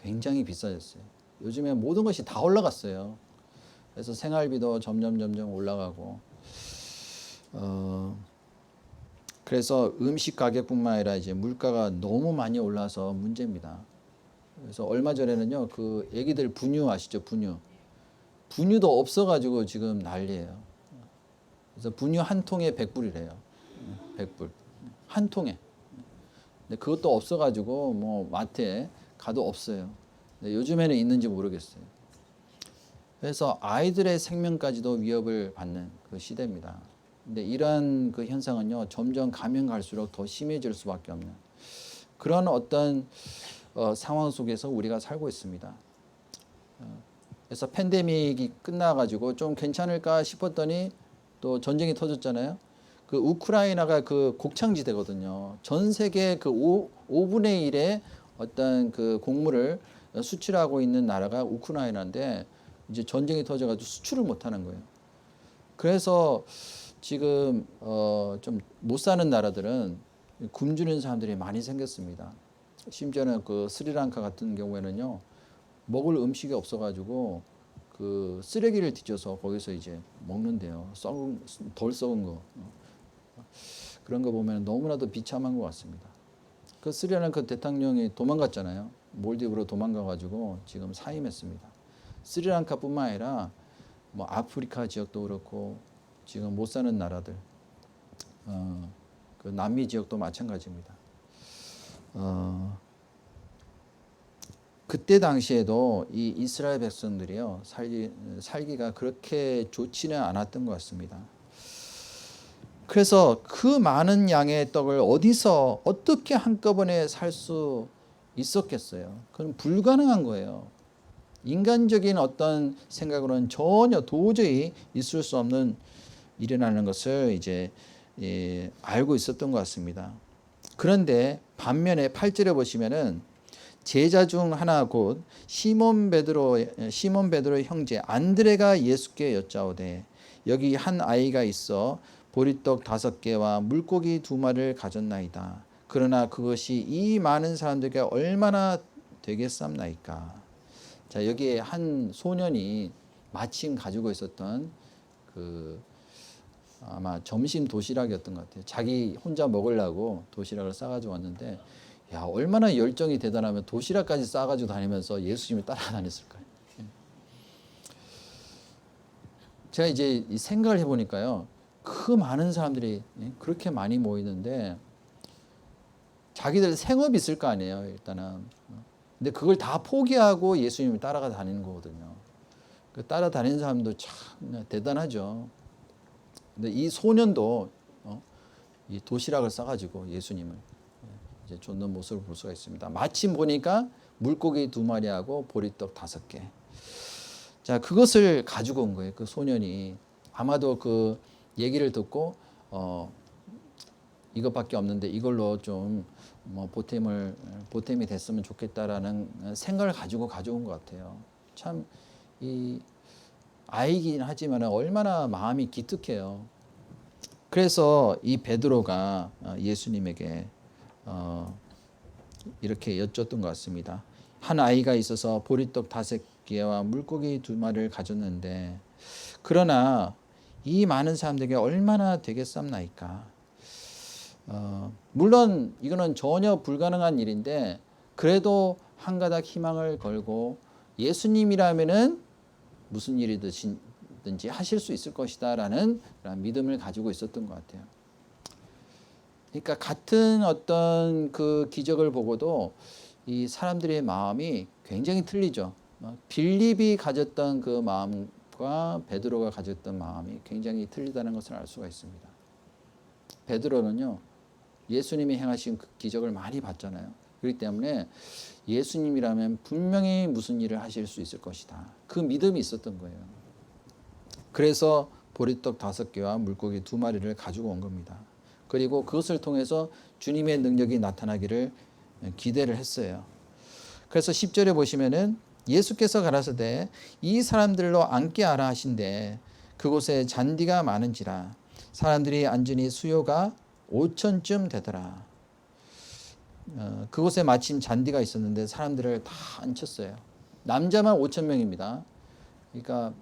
굉장히 비싸졌어요. 요즘에 모든 것이 다 올라갔어요. 그래서 생활비도 점점 올라가고 그래서 음식 가격뿐만 아니라 이제 물가가 너무 많이 올라서 문제입니다. 그래서 얼마 전에는요, 그 애기들 분유 아시죠? 분유도 없어가지고 지금 난리예요. 그래서 분유 한 통에 100불이래요. 100불. 한 통에. 근데 그것도 없어가지고 뭐 마트에 가도 없어요. 근데 요즘에는 있는지 모르겠어요. 그래서 아이들의 생명까지도 위협을 받는 그 시대입니다. 근데 이러한 그 현상은요, 점점 가면 갈수록 더 심해질 수밖에 없는 그런 어떤 상황 속에서 우리가 살고 있습니다. 그래서 팬데믹이 끝나가지고 좀 괜찮을까 싶었더니 또 전쟁이 터졌잖아요. 그 우크라이나가 그 곡창지대거든요. 전 세계 그 5분의 1의 어떤 그 곡물을 수출하고 있는 나라가 우크라이나인데 이제 전쟁이 터져가지고 수출을 못하는 거예요. 그래서 지금 좀 못 사는 나라들은 굶주리는 사람들이 많이 생겼습니다. 심지어는 그 스리랑카 같은 경우에는요, 먹을 음식이 없어가지고 그 쓰레기를 뒤져서 거기서 이제 먹는데요. 덜 썩은 거. 그런 거 보면 너무나도 비참한 것 같습니다. 그 스리랑카 대통령이 도망갔잖아요. 몰디브로 도망가가지고 지금 사임했습니다. 스리랑카뿐만 아니라 뭐 아프리카 지역도 그렇고 지금 못 사는 나라들, 그 남미 지역도 마찬가지입니다. 그때 당시에도 이 이스라엘 백성들이요 살기가 그렇게 좋지는 않았던 것 같습니다. 그래서 그 많은 양의 떡을 어디서 어떻게 한꺼번에 살 수 있었겠어요? 그건 불가능한 거예요. 인간적인 어떤 생각으로는 전혀 도저히 있을 수 없는 일이라는 것을 이제 알고 있었던 것 같습니다. 그런데 반면에 8절에 보시면은 제자 중 하나 곧 시몬 베드로의 형제 안드레가 예수께 여짜오되 여기 한 아이가 있어 보리떡 5개와 물고기 2마리를 가졌나이다. 그러나 그것이 이 많은 사람들에게 얼마나 되겠삼나이까. 자, 여기에 한 소년이 마침 가지고 있었던 그 아마 점심 도시락이었던 것 같아요. 자기 혼자 먹으려고 도시락을 싸가지고 왔는데, 야, 얼마나 열정이 대단하면 도시락까지 싸가지고 다니면서 예수님이 따라다녔을까요? 제가 이제 생각을 해보니까요, 그 많은 사람들이 그렇게 많이 모이는데 자기들 생업이 있을 거 아니에요, 일단은. 근데 그걸 다 포기하고 예수님을 따라가 다니는 거거든요. 그 따라다니는 사람도 참 대단하죠. 근데 이 소년도 이 도시락을 싸가지고 예수님을 이제 쫓는 모습을 볼 수가 있습니다. 마침 보니까 물고기 2마리하고 보리떡 5개. 자, 그것을 가지고 온 거예요. 그 소년이. 아마도 그 얘기를 듣고 이것밖에 없는데 이걸로 좀 뭐 보탬이 됐으면 좋겠다라는 생각을 가지고 가져온 것 같아요. 참 이 아이긴 하지만 얼마나 마음이 기특해요. 그래서 이 베드로가 예수님에게 이렇게 여쭸던 것 같습니다. 한 아이가 있어서 보리떡 5개와 물고기 2마리를 가졌는데 그러나 이 많은 사람들에게 얼마나 되겠습니까? 물론 이거는 전혀 불가능한 일인데 그래도 한 가닥 희망을 걸고 예수님이라면은 무슨 일이든지 하실 수 있을 것이다라는 그런 믿음을 가지고 있었던 것 같아요. 그러니까 같은 어떤 그 기적을 보고도 이 사람들의 마음이 굉장히 틀리죠. 빌립이 가졌던 그 마음과 베드로가 가졌던 마음이 굉장히 틀리다는 것을 알 수가 있습니다. 베드로는요, 예수님이 행하신 그 기적을 많이 봤잖아요. 그렇기 때문에 예수님이라면 분명히 무슨 일을 하실 수 있을 것이다. 그 믿음이 있었던 거예요. 그래서 보리떡 5개와 물고기 2마리를 가지고 온 겁니다. 그리고 그것을 통해서 주님의 능력이 나타나기를 기대를 했어요. 그래서 10절에 보시면은 예수께서 가라사대 이 사람들로 앉게 하라 하신대 그곳에 잔디가 많은지라 사람들이 앉으니 수요가 5천쯤 되더라. 그곳에 마침 잔디가 있었는데 사람들을 다 앉혔어요. 남자만 5천 명입니다. 그러니까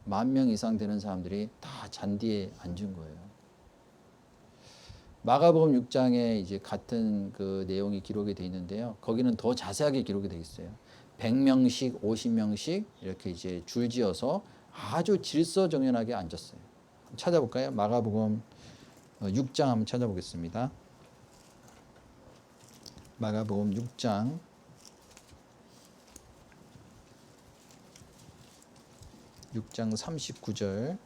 10,000명 이상 되는 사람들이 다 잔디에 앉은 거예요. 마가복음 6장에 이제 같은 그 내용이 기록이 되어 있는데요. 거기는 더 자세하게 기록이 되어 있어요. 100명씩, 50명씩 이렇게 이제 줄지어서 아주 질서정연하게 앉았어요. 찾아볼까요? 마가복음 6장 한번 찾아보겠습니다. 마가복음 6장 39절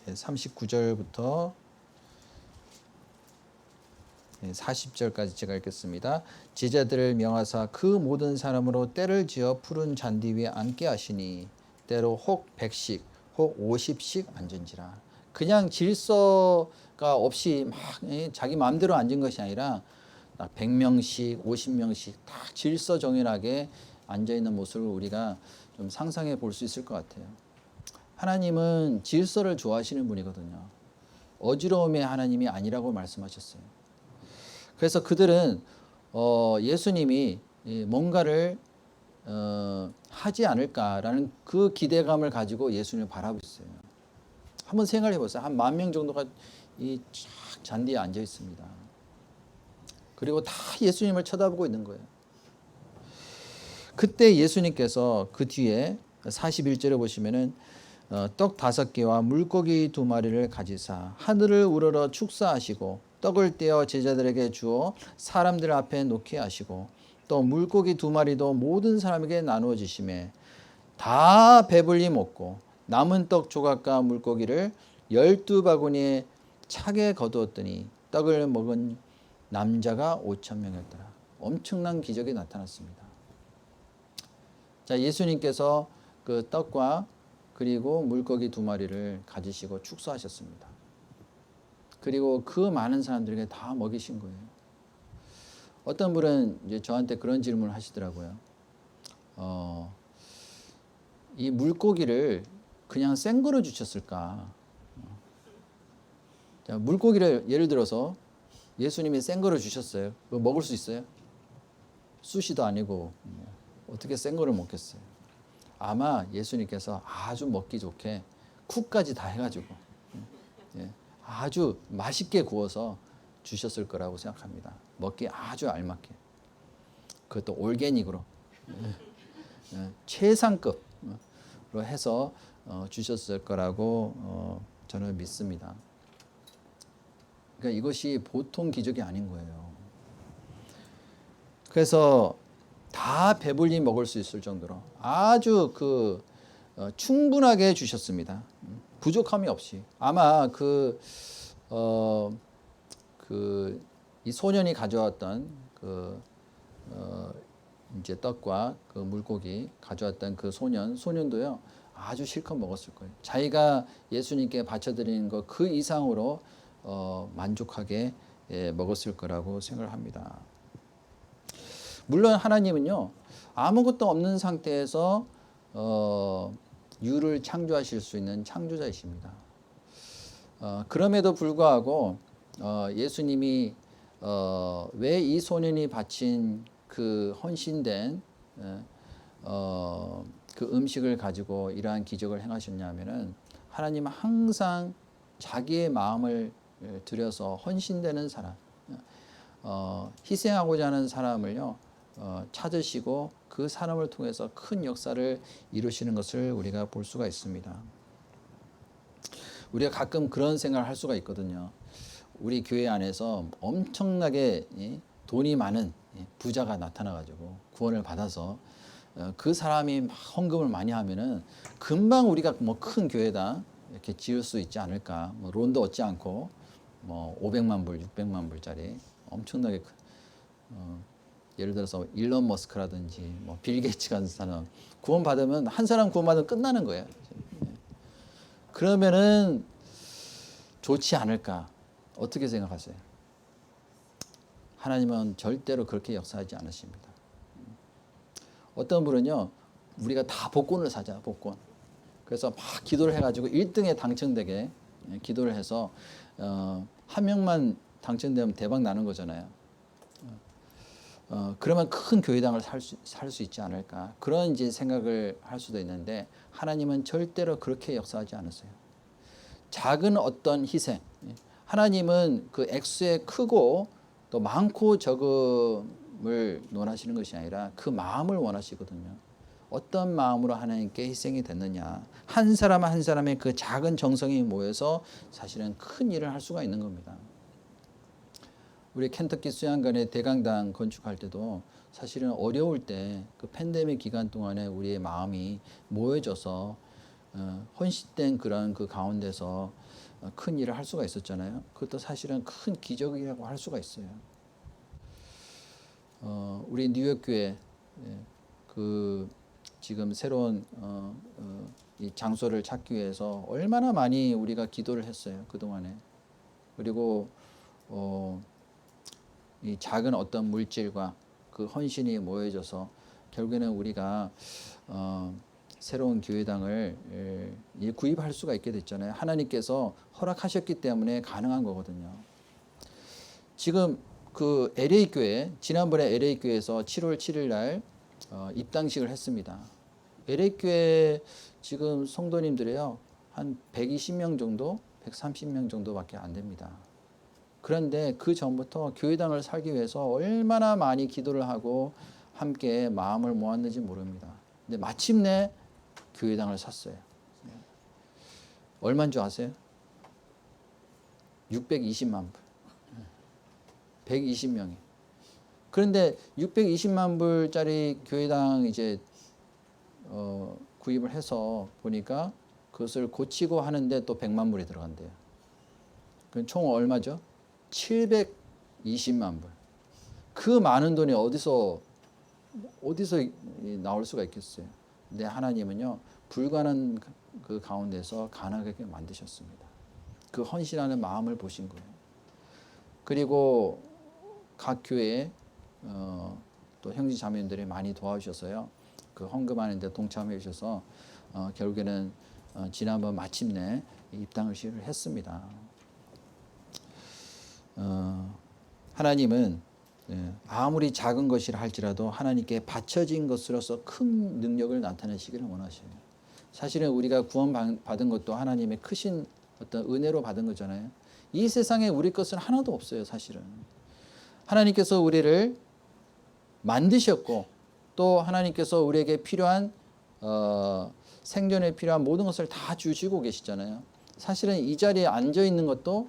39절부터 40절까지 제가 읽겠습니다. 제자들을 명하사 그 모든 사람으로 때를 지어 푸른 잔디 위에 앉게 하시니 때로 혹 100씩 혹 50씩 앉은지라. 그냥 질서가 없이 막 자기 마음대로 앉은 것이 아니라 100명씩 50명씩 다 질서정연하게 앉아있는 모습을 우리가 좀 상상해 볼 수 있을 것 같아요. 하나님은 질서를 좋아하시는 분이거든요. 어지러움의 하나님이 아니라고 말씀하셨어요. 그래서 그들은 예수님이 뭔가를 하지 않을까라는 그 기대감을 가지고 예수님을 바라보고 있어요. 한번 생각해 보세요. 한 10,000명 정도가 이 잔디에 앉아 있습니다. 그리고 다 예수님을 쳐다보고 있는 거예요. 그때 예수님께서 그 뒤에 41절에 보시면은 떡 5개와 물고기 2마리를 가지사 하늘을 우러러 축사하시고 떡을 떼어 제자들에게 주어 사람들 앞에 놓게 하시고 또 물고기 2마리도 모든 사람에게 나누어 주시매 다 배불리 먹고 남은 떡 조각과 물고기를 12바구니에 차게 거두었더니 떡을 먹은 남자가 5,000명이었더라. 엄청난 기적이 나타났습니다. 자, 예수님께서 그 떡과 그리고 물고기 2마리를 가지시고 축사하셨습니다. 그리고 그 많은 사람들에게 다 먹이신 거예요. 어떤 분은 이제 저한테 그런 질문을 하시더라고요. 이 물고기를 그냥 생거로 주셨을까? 자, 물고기를 예를 들어서 예수님이 생거로 주셨어요. 그거 먹을 수 있어요? 수시도 아니고 어떻게 생거를 먹겠어요? 아마 예수님께서 아주 먹기 좋게 쿡까지 다 해가지고 아주 맛있게 구워서 주셨을 거라고 생각합니다. 먹기 아주 알맞게. 그것도 올게닉으로 최상급으로 해서 주셨을 거라고 저는 믿습니다. 그러니까 이것이 보통 기적이 아닌 거예요. 그래서 다 배불리 먹을 수 있을 정도로 아주 충분하게 주셨습니다. 부족함이 없이. 아마 이 소년이 가져왔던 이제 떡과 그 물고기 가져왔던 그 소년도요 아주 실컷 먹었을 거예요. 자기가 예수님께 바쳐드리는 것 그 이상으로 만족하게 먹었을 거라고 생각을 합니다. 물론 하나님은요 아무것도 없는 상태에서 유를 창조하실 수 있는 창조자이십니다. 그럼에도 불구하고 예수님이 왜 이 소년이 바친 그 헌신된 그 음식을 가지고 이러한 기적을 행하셨냐면은 하나님은 항상 자기의 마음을 들여서 헌신되는 사람, 희생하고자 하는 사람을요 찾으시고 그 사람을 통해서 큰 역사를 이루시는 것을 우리가 볼 수가 있습니다. 우리가 가끔 그런 생각을 할 수가 있거든요. 우리 교회 안에서 엄청나게 돈이 많은 부자가 나타나가지고 구원을 받아서 그 사람이 헌금을 많이 하면은 금방 우리가 뭐 큰 교회다 이렇게 지을 수 있지 않을까. 뭐 론도 얻지 않고 뭐 500만 불, 600만 불짜리 엄청나게 예를 들어서 일론 머스크라든지 뭐 빌 게이츠 같은 사람 구원 받으면 한 사람 구원 받으면 끝나는 거예요. 그러면은 좋지 않을까? 어떻게 생각하세요? 하나님은 절대로 그렇게 역사하지 않으십니다. 어떤 분은요, 우리가 다 복권을 사자, 복권. 그래서 막 기도를 해가지고 1등에 당첨되게 기도를 해서 한 명만 당첨되면 대박 나는 거잖아요. 그러면 큰 교회당을 살 수 있지 않을까? 그런 이제 생각을 할 수도 있는데 하나님은 절대로 그렇게 역사하지 않으세요. 작은 어떤 희생, 하나님은 그 액수의 크고 또 많고 적음을 논하시는 것이 아니라 그 마음을 원하시거든요. 어떤 마음으로 하나님께 희생이 됐느냐. 한 사람 한 사람의 그 작은 정성이 모여서 사실은 큰 일을 할 수가 있는 겁니다. 우리 켄터키 수양관의 대강당 건축할 때도 사실은 어려울 때 그 팬데믹 기간 동안에 우리의 마음이 모여져서 헌신된 그런 그 가운데서 큰 일을 할 수가 있었잖아요. 그것도 사실은 큰 기적이라고 할 수가 있어요. 우리 뉴욕 교회 그 지금 새로운 이 장소를 찾기 위해서 얼마나 많이 우리가 기도를 했어요. 그 동안에. 그리고 이 작은 어떤 물질과 그 헌신이 모여져서 결국에는 우리가 새로운 교회당을 구입할 수가 있게 됐잖아요. 하나님께서 허락하셨기 때문에 가능한 거거든요. 지금 그 LA 교회, 지난번에 LA 교회에서 7월 7일 날 입당식을 했습니다. LA 교회 지금 성도님들이요 한 120명 정도, 130명 정도밖에 안 됩니다. 그런데 그 전부터 교회당을 살기 위해서 얼마나 많이 기도를 하고 함께 마음을 모았는지 모릅니다. 근데 마침내 교회당을 샀어요. 얼마인 줄 아세요? 620만 불. 120명이. 그런데 620만 불짜리 교회당 이제 구입을 해서 보니까 그것을 고치고 하는데 또 100만 불이 들어간대요. 그럼 총 얼마죠? 720만 불. 그 많은 돈이 어디서 나올 수가 있겠어요? 근데 하나님은요 불가능한 그 가운데서 가능하게 만드셨습니다. 그 헌신하는 마음을 보신 거예요. 그리고 각 교회에 또 형제 자매님들이 많이 도와주셔서요. 그 헌금하는데 동참해 주셔서 결국에는 지난번 마침내 입당을 시를 했습니다. 하나님은 아무리 작은 것이라 할지라도 하나님께 바쳐진 것으로서 큰 능력을 나타내시기를 원하셔요. 사실은 우리가 구원받은 것도 하나님의 크신 어떤 은혜로 받은 거잖아요. 이 세상에 우리 것은 하나도 없어요, 사실은. 하나님께서 우리를 만드셨고 또 하나님께서 우리에게 필요한 생존에 필요한 모든 것을 다 주시고 계시잖아요. 사실은 이 자리에 앉아 있는 것도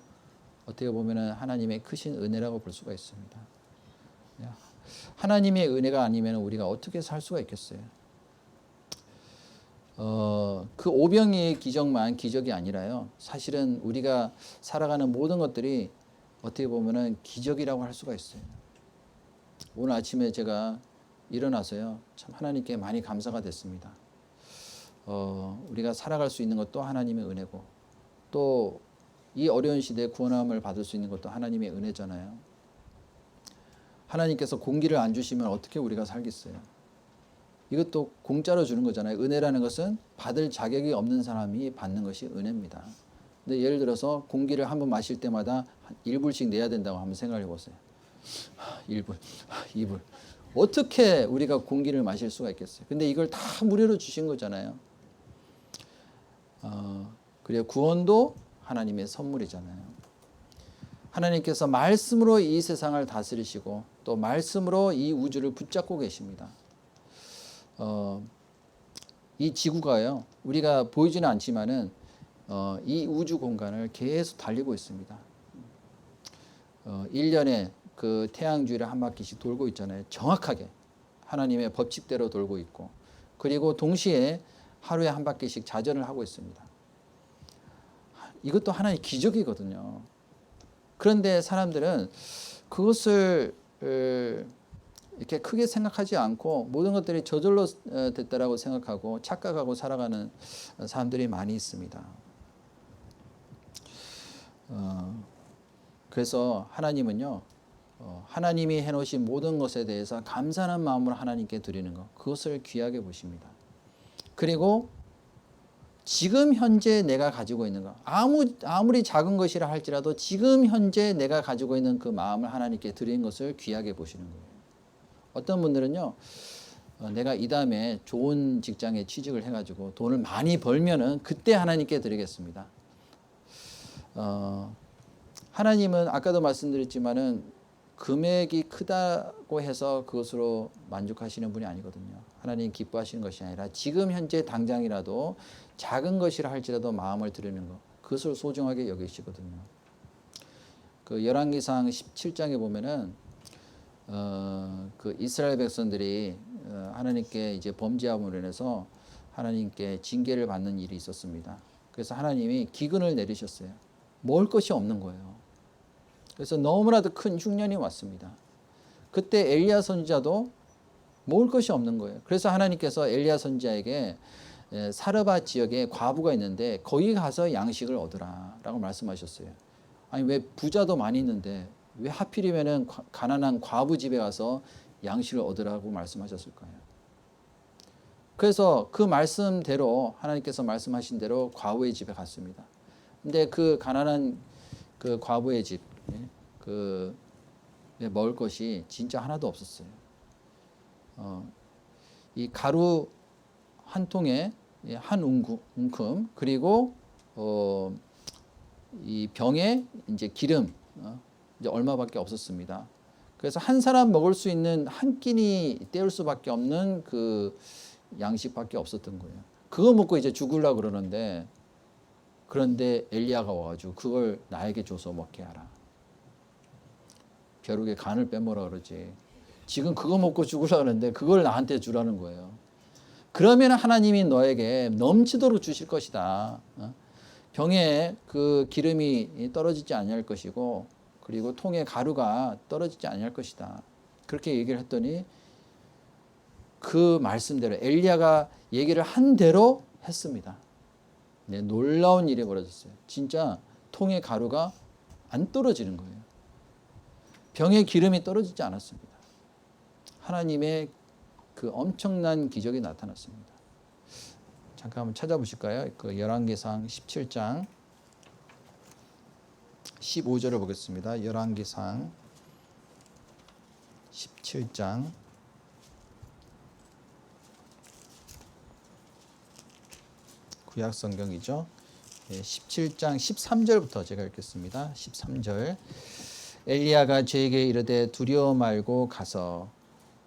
어떻게 보면 하나님의 크신 은혜라고 볼 수가 있습니다. 하나님의 은혜가 아니면 우리가 어떻게 살 수가 있겠어요? 그 오병이의 기적만 기적이 아니라요. 사실은 우리가 살아가는 모든 것들이 어떻게 보면 기적이라고 할 수가 있어요. 오늘 아침에 제가 일어나서요. 참 하나님께 많이 감사가 됐습니다. 우리가 살아갈 수 있는 것도 하나님의 은혜고 또 이 어려운 시대에 구원함을 받을 수 있는 것도 하나님의 은혜잖아요. 하나님께서 공기를 안 주시면 어떻게 우리가 살겠어요? 이것도 공짜로 주는 거잖아요. 은혜라는 것은 받을 자격이 없는 사람이 받는 것이 은혜입니다. 근데 예를 들어서 공기를 한번 마실 때마다 1불씩 내야 된다고 한번 생각해 보세요. 1불, 2불. 어떻게 우리가 공기를 마실 수가 있겠어요? 근데 이걸 다 무료로 주신 거잖아요. 그리고 구원도 하나님의 선물이잖아요. 하나님께서 말씀으로 이 세상을 다스리시고 또 말씀으로 이 우주를 붙잡고 계십니다. 이 지구가요, 우리가 보이지는 않지만은 이 우주 공간을 계속 달리고 있습니다. 1년에 그 태양 주위를 한 바퀴씩 돌고 있잖아요. 정확하게 하나님의 법칙대로 돌고 있고, 그리고 동시에 하루에 한 바퀴씩 자전을 하고 있습니다. 이것도 하나의 기적이거든요. 그런데 사람들은 그것을 이렇게 크게 생각하지 않고 모든 것들이 저절로 됐다라고 생각하고 착각하고 살아가는 사람들이 많이 있습니다. 그래서 하나님은요, 하나님이 해놓으신 모든 것에 대해서 감사하는 마음으로 하나님께 드리는 것, 그것을 귀하게 보십니다. 그리고 지금 현재 내가 가지고 있는 것, 아무리 작은 것이라 할지라도 지금 현재 내가 가지고 있는 그 마음을 하나님께 드리는 것을 귀하게 보시는 거예요. 어떤 분들은요, 내가 이 다음에 좋은 직장에 취직을 해가지고 돈을 많이 벌면은 그때 하나님께 드리겠습니다. 하나님은 아까도 말씀드렸지만은 금액이 크다고 해서 그것으로 만족하시는 분이 아니거든요. 하나님 기뻐하시는 것이 아니라 지금 현재 당장이라도 작은 것이라 할지라도 마음을 드리는 것, 그것을 소중하게 여기시거든요. 그 열왕기상 17장에 보면은 그 이스라엘 백성들이 하나님께 이제 범죄함으로 인해서 하나님께 징계를 받는 일이 있었습니다. 그래서 하나님이 기근을 내리셨어요. 먹을 것이 없는 거예요. 그래서 너무나도 큰 흉년이 왔습니다. 그때 엘리야 선지자도 먹을 것이 없는 거예요. 그래서 하나님께서 엘리야 선지자에게 사르밧 지역에 과부가 있는데 거기 가서 양식을 얻으라 라고 말씀하셨어요. 아니 왜 부자도 많이 있는데 왜 하필이면은 가난한 과부 집에 가서 양식을 얻으라고 말씀하셨을까요? 그래서 그 말씀대로 하나님께서 말씀하신 대로 과부의 집에 갔습니다. 근데 그 가난한 그 과부의 집, 그 먹을 것이 진짜 하나도 없었어요. 이 가루 한 통에 한 웅큼, 그리고 이 병에 이제 기름 이제 얼마밖에 없었습니다. 그래서 한 사람 먹을 수 있는 한 끼니 때울 수밖에 없는 그 양식밖에 없었던 거예요. 그거 먹고 이제 죽으려고 그러는데, 그런데 엘리야가 와가지고 그걸 나에게 줘서 먹게 하라. 벼룩의 간을 빼먹으라 그러지. 지금 그거 먹고 죽으려고 하는데 그걸 나한테 주라는 거예요. 그러면 하나님이 너에게 넘치도록 주실 것이다. 병에 그 기름이 떨어지지 아니할 것이고, 그리고 통에 가루가 떨어지지 아니할 것이다. 그렇게 얘기를 했더니 그 말씀대로 엘리야가 얘기를 한 대로 했습니다. 네, 놀라운 일이 벌어졌어요. 진짜 통에 가루가 안 떨어지는 거예요. 병에 기름이 떨어지지 않았습니다. 하나님의 그 엄청난 기적이 나타났습니다. 잠깐 한번 찾아보실까요? 그 열왕기상 17장 15절을 보겠습니다. 열왕기상 17장 구약 성경이죠. 17장 13절부터 제가 읽겠습니다. 13절. 엘리야가 저에게 이르되 두려워 말고 가서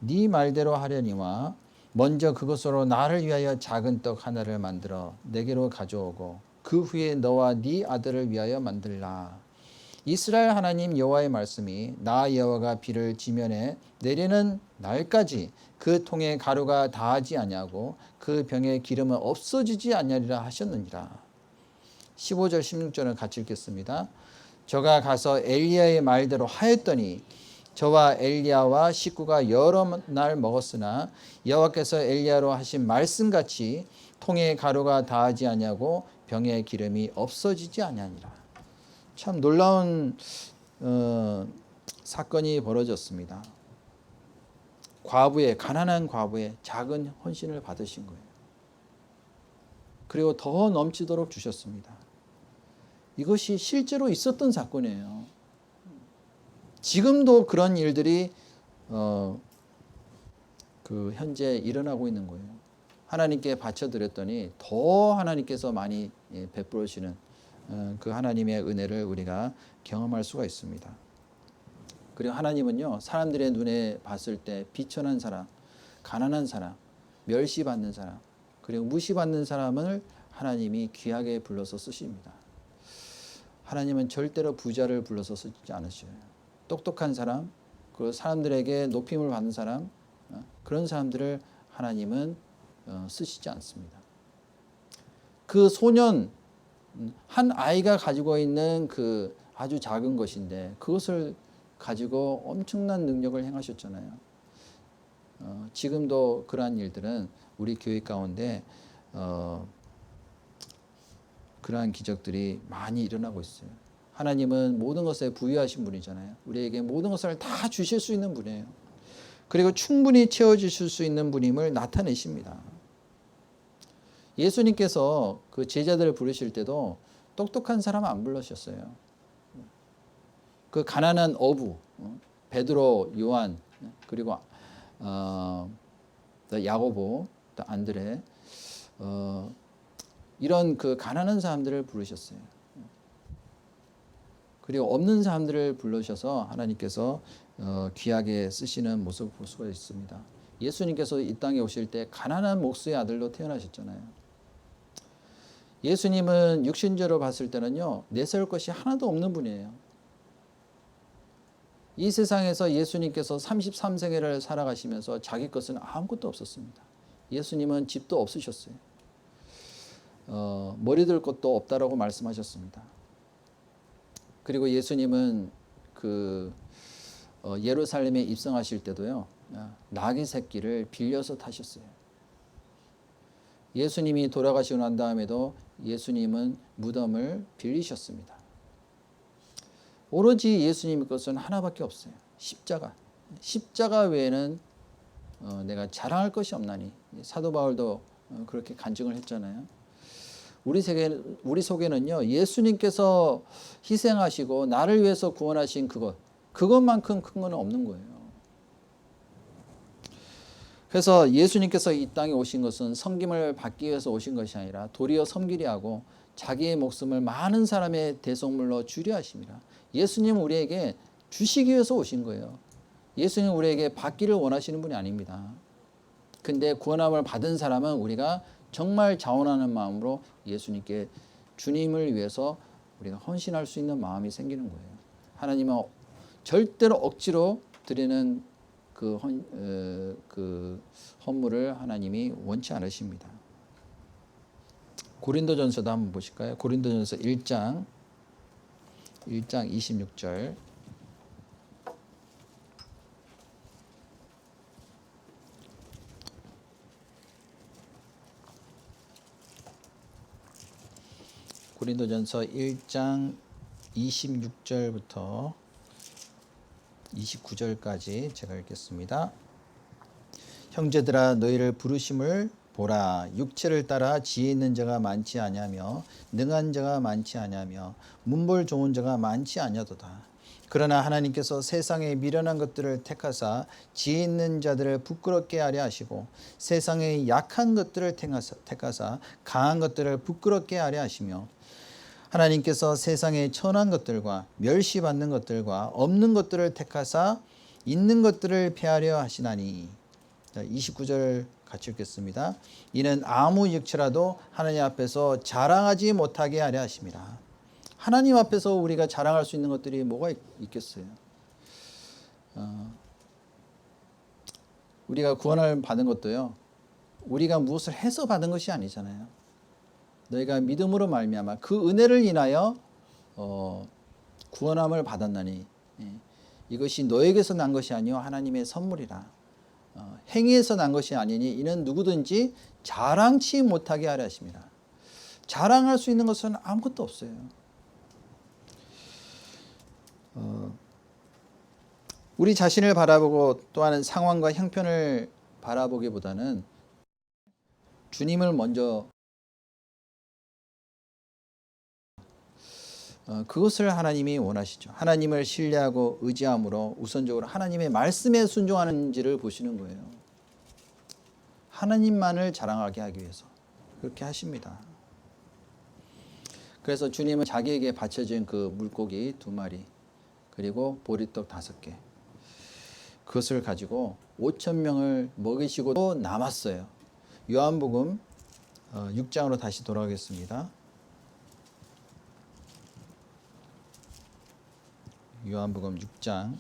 네 말대로 하려니와 먼저 그것으로 나를 위하여 작은 떡 하나를 만들어 내게로 가져오고 그 후에 너와 네 아들을 위하여 만들라. 이스라엘 하나님 여호와의 말씀이 나 여호와가 비를 지면에 내리는 날까지 그 통에 가루가 다하지 아니하고 그 병에 기름은 없어지지 아니하리라 하셨느니라. 15절 16절은 같이 읽겠습니다. 저가 가서 엘리야의 말대로 하였더니 저와 엘리야와 식구가 여러 날 먹었으나 여호와께서 엘리야로 하신 말씀같이 통에 가루가 다하지 아니하고 병에 기름이 없어지지 아니하니라. 참 놀라운 사건이 벌어졌습니다. 가난한 과부의 작은 헌신을 받으신 거예요. 그리고 더 넘치도록 주셨습니다. 이것이 실제로 있었던 사건이에요. 지금도 그런 일들이 현재 일어나고 있는 거예요. 하나님께 바쳐드렸더니 더 하나님께서 많이 베풀어 주시는 그 하나님의 은혜를 우리가 경험할 수가 있습니다. 그리고 하나님은요, 사람들의 눈에 봤을 때 비천한 사람, 가난한 사람, 멸시받는 사람, 그리고 무시받는 사람을 하나님이 귀하게 불러서 쓰십니다. 하나님은 절대로 부자를 불러서 쓰지 않으셔요. 똑똑한 사람, 그 사람들에게 높임을 받는 사람, 그런 사람들을 하나님은 쓰시지 않습니다. 그 소년, 한 아이가 가지고 있는 그 아주 작은 것인데 그것을 가지고 엄청난 능력을 행하셨잖아요. 지금도 그러한 일들은 우리 교회 가운데 그러한 기적들이 많이 일어나고 있어요. 하나님은 모든 것에 부유하신 분이잖아요. 우리에게 모든 것을 다 주실 수 있는 분이에요. 그리고 충분히 채워주실 수 있는 분임을 나타내십니다. 예수님께서 그 제자들을 부르실 때도 똑똑한 사람 안 불러셨어요. 그 가난한 어부, 베드로, 요한, 그리고 야고보, 또 안드레, 이런 그 가난한 사람들을 부르셨어요. 그리고 없는 사람들을 불러셔서 하나님께서 귀하게 쓰시는 모습을 볼 수가 있습니다. 예수님께서 이 땅에 오실 때 가난한 목수의 아들로 태어나셨잖아요. 예수님은 육신적으로 봤을 때는요, 내세울 것이 하나도 없는 분이에요. 이 세상에서 예수님께서 33세기를 살아가시면서 자기 것은 아무것도 없었습니다. 예수님은 집도 없으셨어요. 머리들 것도 없다라고 말씀하셨습니다. 그리고 예수님은 예루살렘에 입성하실 때도요, 나귀 새끼를 빌려서 타셨어요. 예수님이 돌아가시고 난 다음에도 예수님은 무덤을 빌리셨습니다. 오로지 예수님의 것은 하나밖에 없어요. 십자가. 십자가 외에는 내가 자랑할 것이 없나니. 사도 바울도 그렇게 간증을 했잖아요. 우리 속에는요, 예수님께서 희생하시고 나를 위해서 구원하신 그것만큼 큰 건 없는 거예요. 그래서 예수님께서 이 땅에 오신 것은 섬김을 받기 위해서 오신 것이 아니라 도리어 섬기려 하고 자기의 목숨을 많은 사람의 대속물로 주려 하십니다. 예수님은 우리에게 주시기 위해서 오신 거예요. 예수님은 우리에게 받기를 원하시는 분이 아닙니다. 근데 구원함을 받은 사람은 우리가 정말 자원하는 마음으로 예수님께 주님을 위해서 우리가 헌신할 수 있는 마음이 생기는 거예요. 하나님은 절대로 억지로 드리는 그 헌물을 하나님이 원치 않으십니다. 고린도전서도 한번 보실까요? 고린도전서 1장 26절. 고린도전서 1장 26절부터 29절까지 제가 읽겠습니다. 형제들아 너희를 부르심을 보라. 육체를 따라 지혜 있는 자가 많지 아니하며 능한 자가 많지 아니하며 문벌 좋은 자가 많지 아니하도다. 그러나 하나님께서 세상의 미련한 것들을 택하사 지혜 있는 자들을 부끄럽게 하려 하시고 세상의 약한 것들을 택하사 강한 것들을 부끄럽게 하려 하시며 하나님께서 세상의 천한 것들과 멸시받는 것들과 없는 것들을 택하사 있는 것들을 폐하려 하시나니. 29절 같이 읽겠습니다. 이는 아무 육체라도 하나님 앞에서 자랑하지 못하게 하려 하심이라. 하나님 앞에서 우리가 자랑할 수 있는 것들이 뭐가 있겠어요? 우리가 구원을 받은 것도요, 우리가 무엇을 해서 받은 것이 아니잖아요. 너희가 믿음으로 말미암아 그 은혜를 인하여 구원함을 받았나니. 이것이 너에게서 난 것이 아니요 하나님의 선물이라. 행위에서 난 것이 아니니 이는 누구든지 자랑치 못하게 하려 하심이라. 자랑할 수 있는 것은 아무것도 없어요. 우리 자신을 바라보고 또한 상황과 형편을 바라보기보다는 주님을 먼저 그것을 하나님이 원하시죠. 하나님을 신뢰하고 의지함으로 우선적으로 하나님의 말씀에 순종하는지를 보시는 거예요. 하나님만을 자랑하게 하기 위해서 그렇게 하십니다. 그래서 주님은 자기에게 바쳐진 그 물고기 2마리 그리고 보리떡 5개 그것을 가지고 5,000명을 먹이시고 또 남았어요. 요한복음 6장으로 다시 돌아가겠습니다. 요한복음 6장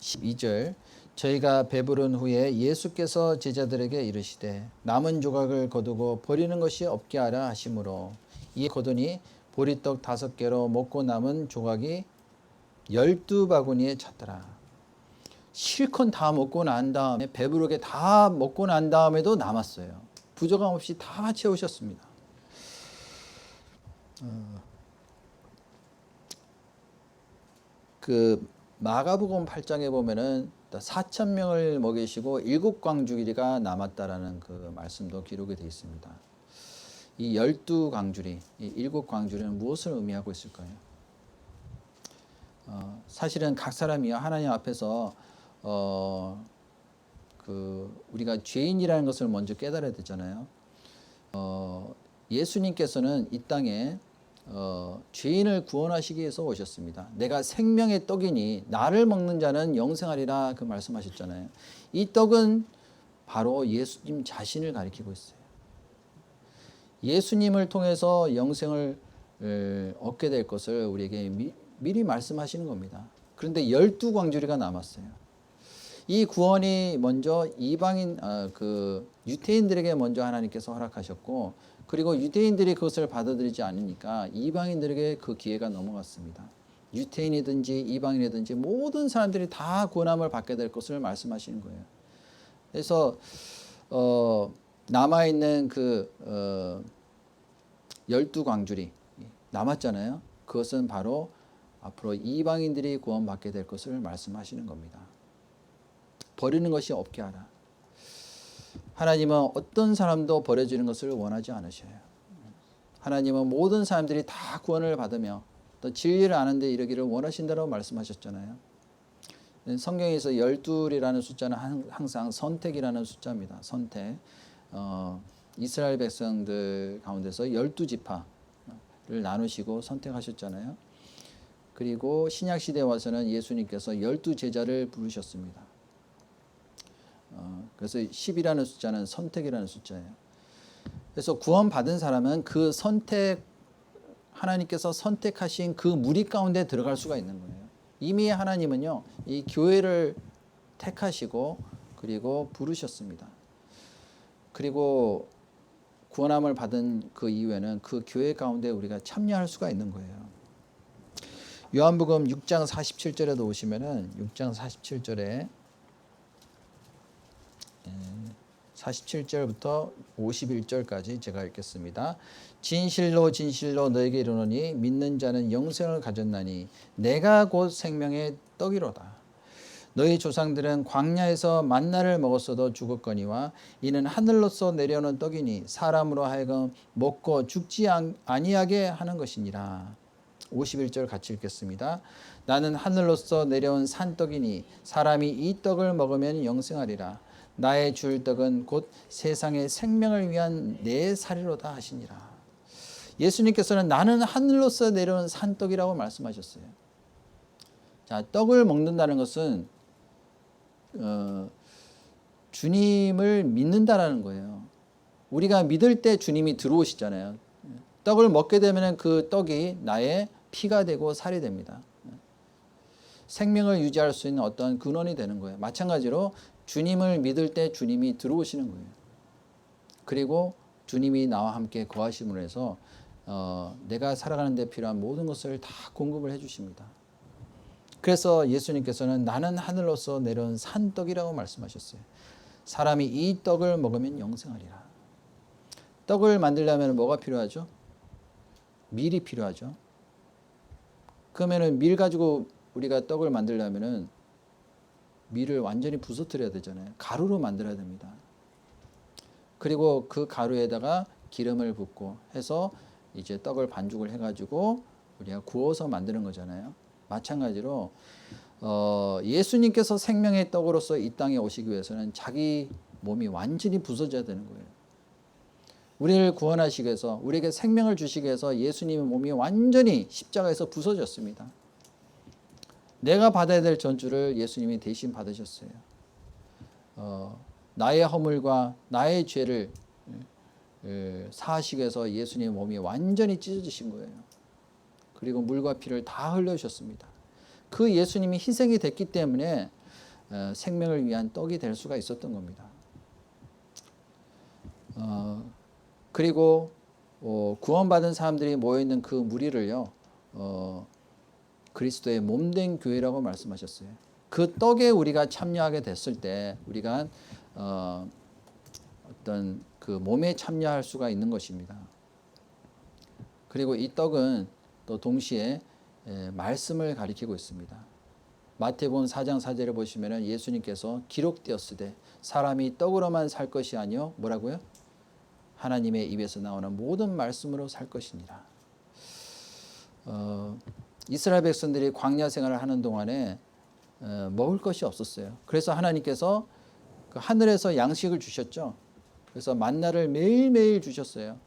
12절 저희가 배부른 후에 예수께서 제자들에게 이르시되 남은 조각을 거두고 버리는 것이 없게 하라 하시므로 이에 거두니 보리떡 5개로 먹고 남은 조각이 12바구니에 찼더라. 실컷 다 먹고 난 다음에 배부르게 다 먹고 난 다음에도 남았어요. 부족함 없이 다 채우셨습니다. 그 마가복음 8장에 보면은 4,000명을 먹이시고 7광주리가 남았다라는 그 말씀도 기록이 되어 있습니다. 이 12광주리, 이 7광주리는 무엇을 의미하고 있을까요? 사실은 각 사람이 하나님 앞에서 우리가 죄인이라는 것을 먼저 깨달아야 되잖아요. 예수님께서는 이 땅에 죄인을 구원하시기 위해서 오셨습니다. 내가 생명의 떡이니 나를 먹는 자는 영생하리라 그 말씀하셨잖아요. 이 떡은 바로 예수님 자신을 가리키고 있어요. 예수님을 통해서 영생을 얻게 될 것을 우리에게 미리 말씀하시는 겁니다. 그런데 12광주리가 남았어요. 이 구원이 먼저 이방인 유대인들에게 먼저 하나님께서 허락하셨고 그리고 유대인들이 그것을 받아들이지 않으니까 이방인들에게 그 기회가 넘어갔습니다. 유대인이든지 이방인이든지 모든 사람들이 다 구원함을 받게 될 것을 말씀하시는 거예요. 그래서 남아있는 그 12광주리 남았잖아요. 그것은 바로 앞으로 이방인들이 구원받게 될 것을 말씀하시는 겁니다. 버리는 것이 없게 하라. 하나님은 어떤 사람도 버려지는 것을 원하지 않으셔요. 하나님은 모든 사람들이 다 구원을 받으며 또 진리를 아는 데 이르기를 원하신다고 말씀하셨잖아요. 성경에서 12이라는 숫자는 항상 선택이라는 숫자입니다. 선택. 이스라엘 백성들 가운데서 12지파를 나누시고 선택하셨잖아요. 그리고 신약시대에 와서는 예수님께서 12제자를 부르셨습니다. 그래서 10이라는 숫자는 선택이라는 숫자예요. 그래서 구원받은 사람은 그 하나님께서 선택하신 그 무리 가운데 들어갈 수가 있는 거예요. 이미 하나님은요, 이 교회를 택하시고 그리고 부르셨습니다. 그리고 구원함을 받은 그 이후에는 그 교회 가운데 우리가 참여할 수가 있는 거예요. 요한복음 6장 47절에도 오시면은 6장 47절에 47절부터 51절까지 제가 읽겠습니다. 진실로 진실로 너에게 이르노니 믿는 자는 영생을 가졌나니 내가 곧 생명의 떡이로다. 너희 조상들은 광야에서 만나를 먹었어도 죽었거니와 이는 하늘로서 내려오는 떡이니 사람으로 하여금 먹고 죽지 아니하게 하는 것이니라. 51절 같이 읽겠습니다. 나는 하늘로서 내려온 산떡이니 사람이 이 떡을 먹으면 영생하리라. 나의 줄 떡은 곧 세상의 생명을 위한 내 살이로다 하시니라. 예수님께서는 나는 하늘로서 내려온 산떡이라고 말씀하셨어요. 자, 떡을 먹는다는 것은 주님을 믿는다라는 거예요. 우리가 믿을 때 주님이 들어오시잖아요. 떡을 먹게 되면 그 떡이 나의 피가 되고 살이 됩니다. 생명을 유지할 수 있는 어떤 근원이 되는 거예요. 마찬가지로 주님을 믿을 때 주님이 들어오시는 거예요. 그리고 주님이 나와 함께 거하심으로 해서 내가 살아가는 데 필요한 모든 것을 다 공급을 해주십니다. 그래서 예수님께서는 나는 하늘로서 내려온 산떡이라고 말씀하셨어요. 사람이 이 떡을 먹으면 영생하리라. 떡을 만들려면 뭐가 필요하죠? 밀이 필요하죠. 그러면은 밀 가지고 우리가 떡을 만들려면은 밀을 완전히 부서뜨려야 되잖아요. 가루로 만들어야 됩니다. 그리고 그 가루에다가 기름을 붓고 해서 이제 떡을 반죽을 해가지고 우리가 구워서 만드는 거잖아요. 마찬가지로 예수님께서 생명의 떡으로서 이 땅에 오시기 위해서는 자기 몸이 완전히 부서져야 되는 거예요. 우리를 구원하시기 위해서, 우리에게 생명을 주시기 위해서 예수님의 몸이 완전히 십자가에서 부서졌습니다. 내가 받아야 될 전주를 예수님이 대신 받으셨어요. 나의 허물과 나의 죄를 사하시기 위해서 예수님의 몸이 완전히 찢어지신 거예요. 그리고 물과 피를 다 흘려주셨습니다. 그 예수님이 희생이 됐기 때문에 생명을 위한 떡이 될 수가 있었던 겁니다. 그리고 구원받은 사람들이 모여있는 그 무리를요, 그리스도의 몸된 교회라고 말씀하셨어요. 그 떡에 우리가 참여하게 됐을 때 우리가 어떤 그 몸에 참여할 수가 있는 것입니다. 그리고 이 떡은 또 동시에 말씀을 가리키고 있습니다. 마태복음 4장 4절을 보시면 예수님께서 기록되었으되 사람이 떡으로만 살 것이 아니요 뭐라고요? 하나님의 입에서 나오는 모든 말씀으로 살 것이니라. 이스라엘 백성들이 광야 생활을 하는 동안에 먹을 것이 없었어요. 그래서 하나님께서 그 하늘에서 양식을 주셨죠. 그래서 만나를 매일매일 주셨어요.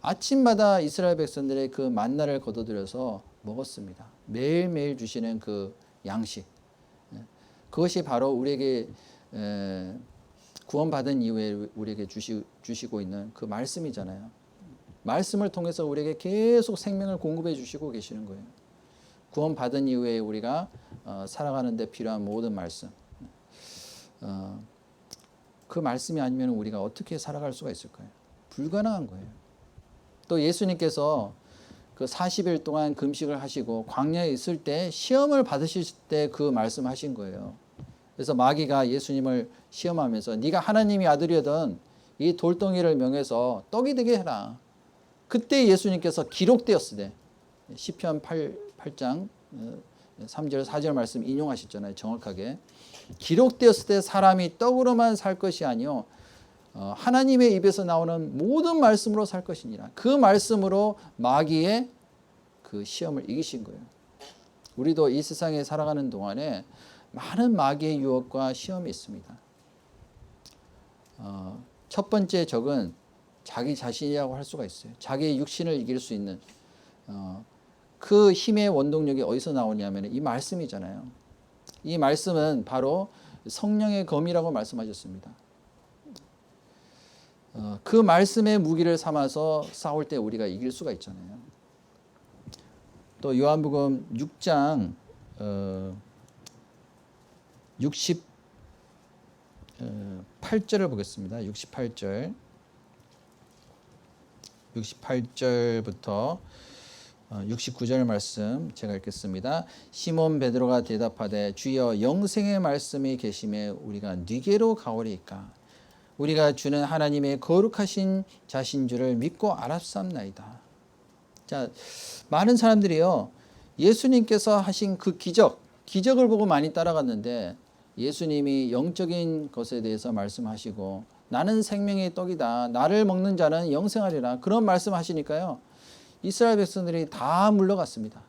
아침마다 이스라엘 백성들의 그 만나를 거둬들여서 먹었습니다. 매일매일 주시는 그 양식. 그것이 바로 우리에게 구원받은 이후에 우리에게 주시고 있는 그 말씀이잖아요. 말씀을 통해서 우리에게 계속 생명을 공급해 주시고 계시는 거예요. 구원받은 이후에 우리가 살아가는 데 필요한 모든 말씀. 그 말씀이 아니면 우리가 어떻게 살아갈 수가 있을까요? 불가능한 거예요. 또 예수님께서 그 40일 동안 금식을 하시고 광야에 있을 때 시험을 받으실 때 그 말씀하신 거예요. 그래서 마귀가 예수님을 시험하면서 네가 하나님의 아들이거든 이 돌덩이를 명해서 떡이 되게 해라. 그때 예수님께서 기록되었으되 시편 8장 3절 4절 말씀 인용하셨잖아요. 정확하게. 기록되었을 때 사람이 떡으로만 살 것이 아니요 하나님의 입에서 나오는 모든 말씀으로 살 것이니라. 그 말씀으로 마귀의 그 시험을 이기신 거예요. 우리도 이 세상에 살아가는 동안에 많은 마귀의 유혹과 시험이 있습니다. 첫 번째 적은 자기 자신이라고 할 수가 있어요. 자기의 육신을 이길 수 있는 그 힘의 원동력이 어디서 나오냐면 이 말씀이잖아요. 이 말씀은 바로 성령의 검이라고 말씀하셨습니다. 그 말씀의 무기를 삼아서 싸울 때 우리가 이길 수가 있잖아요. 또 요한복음 6장 68절을 보겠습니다. 68절부터 69절 말씀 제가 읽겠습니다. 시몬 베드로가 대답하되 주여 영생의 말씀이 계심에 우리가 네게로 가오리이까. 우리가 주는 하나님의 거룩하신 자신 줄을 믿고 알았사옵나이다. 자, 많은 사람들이요 예수님께서 하신 그 기적을 보고 많이 따라갔는데 예수님이 영적인 것에 대해서 말씀하시고 나는 생명의 떡이다. 나를 먹는 자는 영생하리라. 그런 말씀하시니까요. 이스라엘 백성들이 다 물러갔습니다.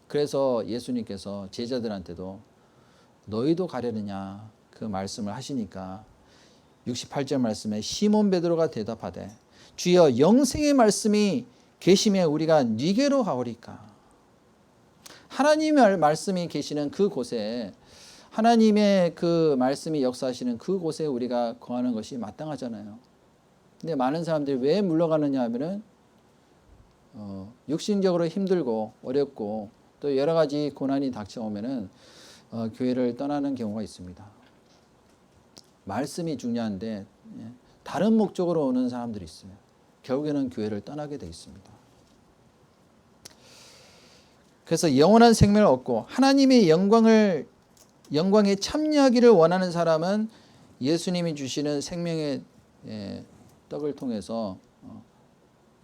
그래서 예수님께서 제자들한테도 너희도 가려느냐 그 말씀을 하시니까 68절 말씀에 시몬 베드로가 대답하되 주여 영생의 말씀이 계심에 우리가 네게로 가오리까. 하나님의 말씀이 계시는 그곳에 하나님의 그 말씀이 역사하시는 그곳에 우리가 거하는 것이 마땅하잖아요. 근데 많은 사람들이 왜 물러가느냐 하면은 육신적으로 힘들고 어렵고 또 여러 가지 고난이 닥쳐오면은 교회를 떠나는 경우가 있습니다. 말씀이 중요한데 다른 목적으로 오는 사람들이 있어요. 결국에는 교회를 떠나게 돼 있습니다. 그래서 영원한 생명을 얻고 하나님의 영광에 참여하기를 원하는 사람은 예수님이 주시는 생명의 떡을 통해서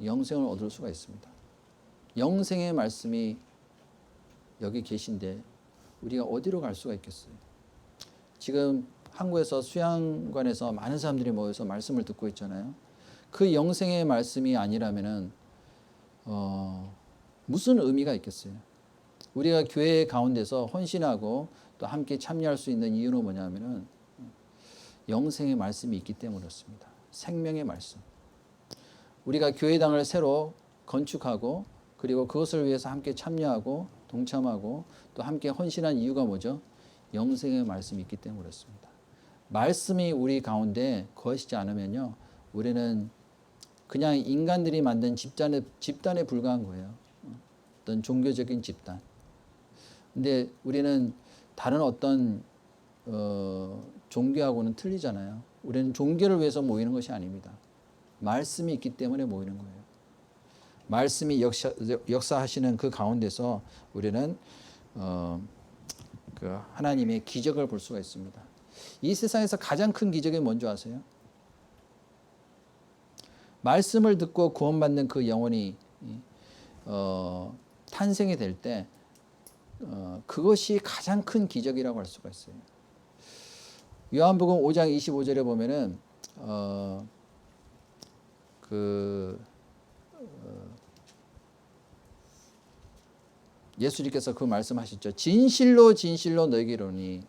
영생을 얻을 수가 있습니다. 영생의 말씀이 여기 계신데 우리가 어디로 갈 수가 있겠어요? 지금 한국에서 수양관에서 많은 사람들이 모여서 말씀을 듣고 있잖아요. 그 영생의 말씀이 아니라면은 무슨 의미가 있겠어요? 우리가 교회 가운데서 헌신하고 또 함께 참여할 수 있는 이유는 뭐냐면은 영생의 말씀이 있기 때문에 그렇습니다. 생명의 말씀. 우리가 교회당을 새로 건축하고 그리고 그것을 위해서 함께 참여하고 동참하고 또 함께 헌신한 이유가 뭐죠? 영생의 말씀이 있기 때문에 그렇습니다. 말씀이 우리 가운데 거하시지 않으면요, 우리는 그냥 인간들이 만든 집단에 불과한 거예요. 어떤 종교적인 집단. 근데 우리는 다른 어떤 종교하고는 틀리잖아요. 우리는 종교를 위해서 모이는 것이 아닙니다. 말씀이 있기 때문에 모이는 거예요. 말씀이 역사하시는 그 가운데서 우리는 그 하나님의 기적을 볼 수가 있습니다. 이 세상에서 가장 큰 기적이 뭔지 아세요? 말씀을 듣고 구원받는 그 영혼이 탄생이 될 때 그것이 가장 큰 기적이라고 할 수가 있어요. 요한복음 5장 25절에 보면은 예수님께서 그 말씀하셨죠. 진실로 진실로 너에게 이르노니.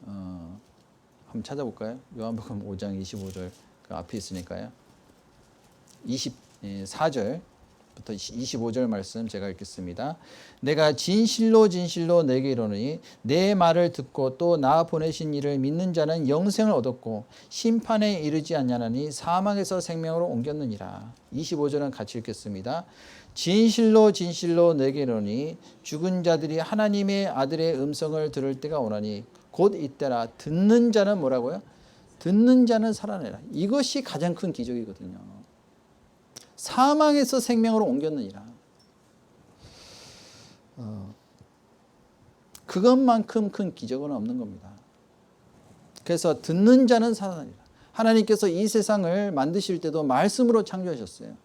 한번 찾아볼까요? 요한복음 5장 25절 그 앞에 있으니까요. 24절부터 25절 말씀 제가 읽겠습니다. 내가 진실로 진실로 너에게 이르노니 내 말을 듣고 또 나 보내신 이를 믿는 자는 영생을 얻었고 심판에 이르지 아니하나니 사망에서 생명으로 옮겼느니라. 25절은 같이 읽겠습니다. 진실로 진실로 너에게 이르노니 죽은 자들이 하나님의 아들의 음성을 들을 때가 오나니 곧 이때라. 듣는 자는 뭐라고요? 듣는 자는 살아내라. 이것이 가장 큰 기적이거든요. 사망에서 생명으로 옮겼느니라. 그것만큼 큰 기적은 없는 겁니다. 그래서 듣는 자는 살아내라. 하나님께서 이 세상을 만드실 때도 말씀으로 창조하셨어요.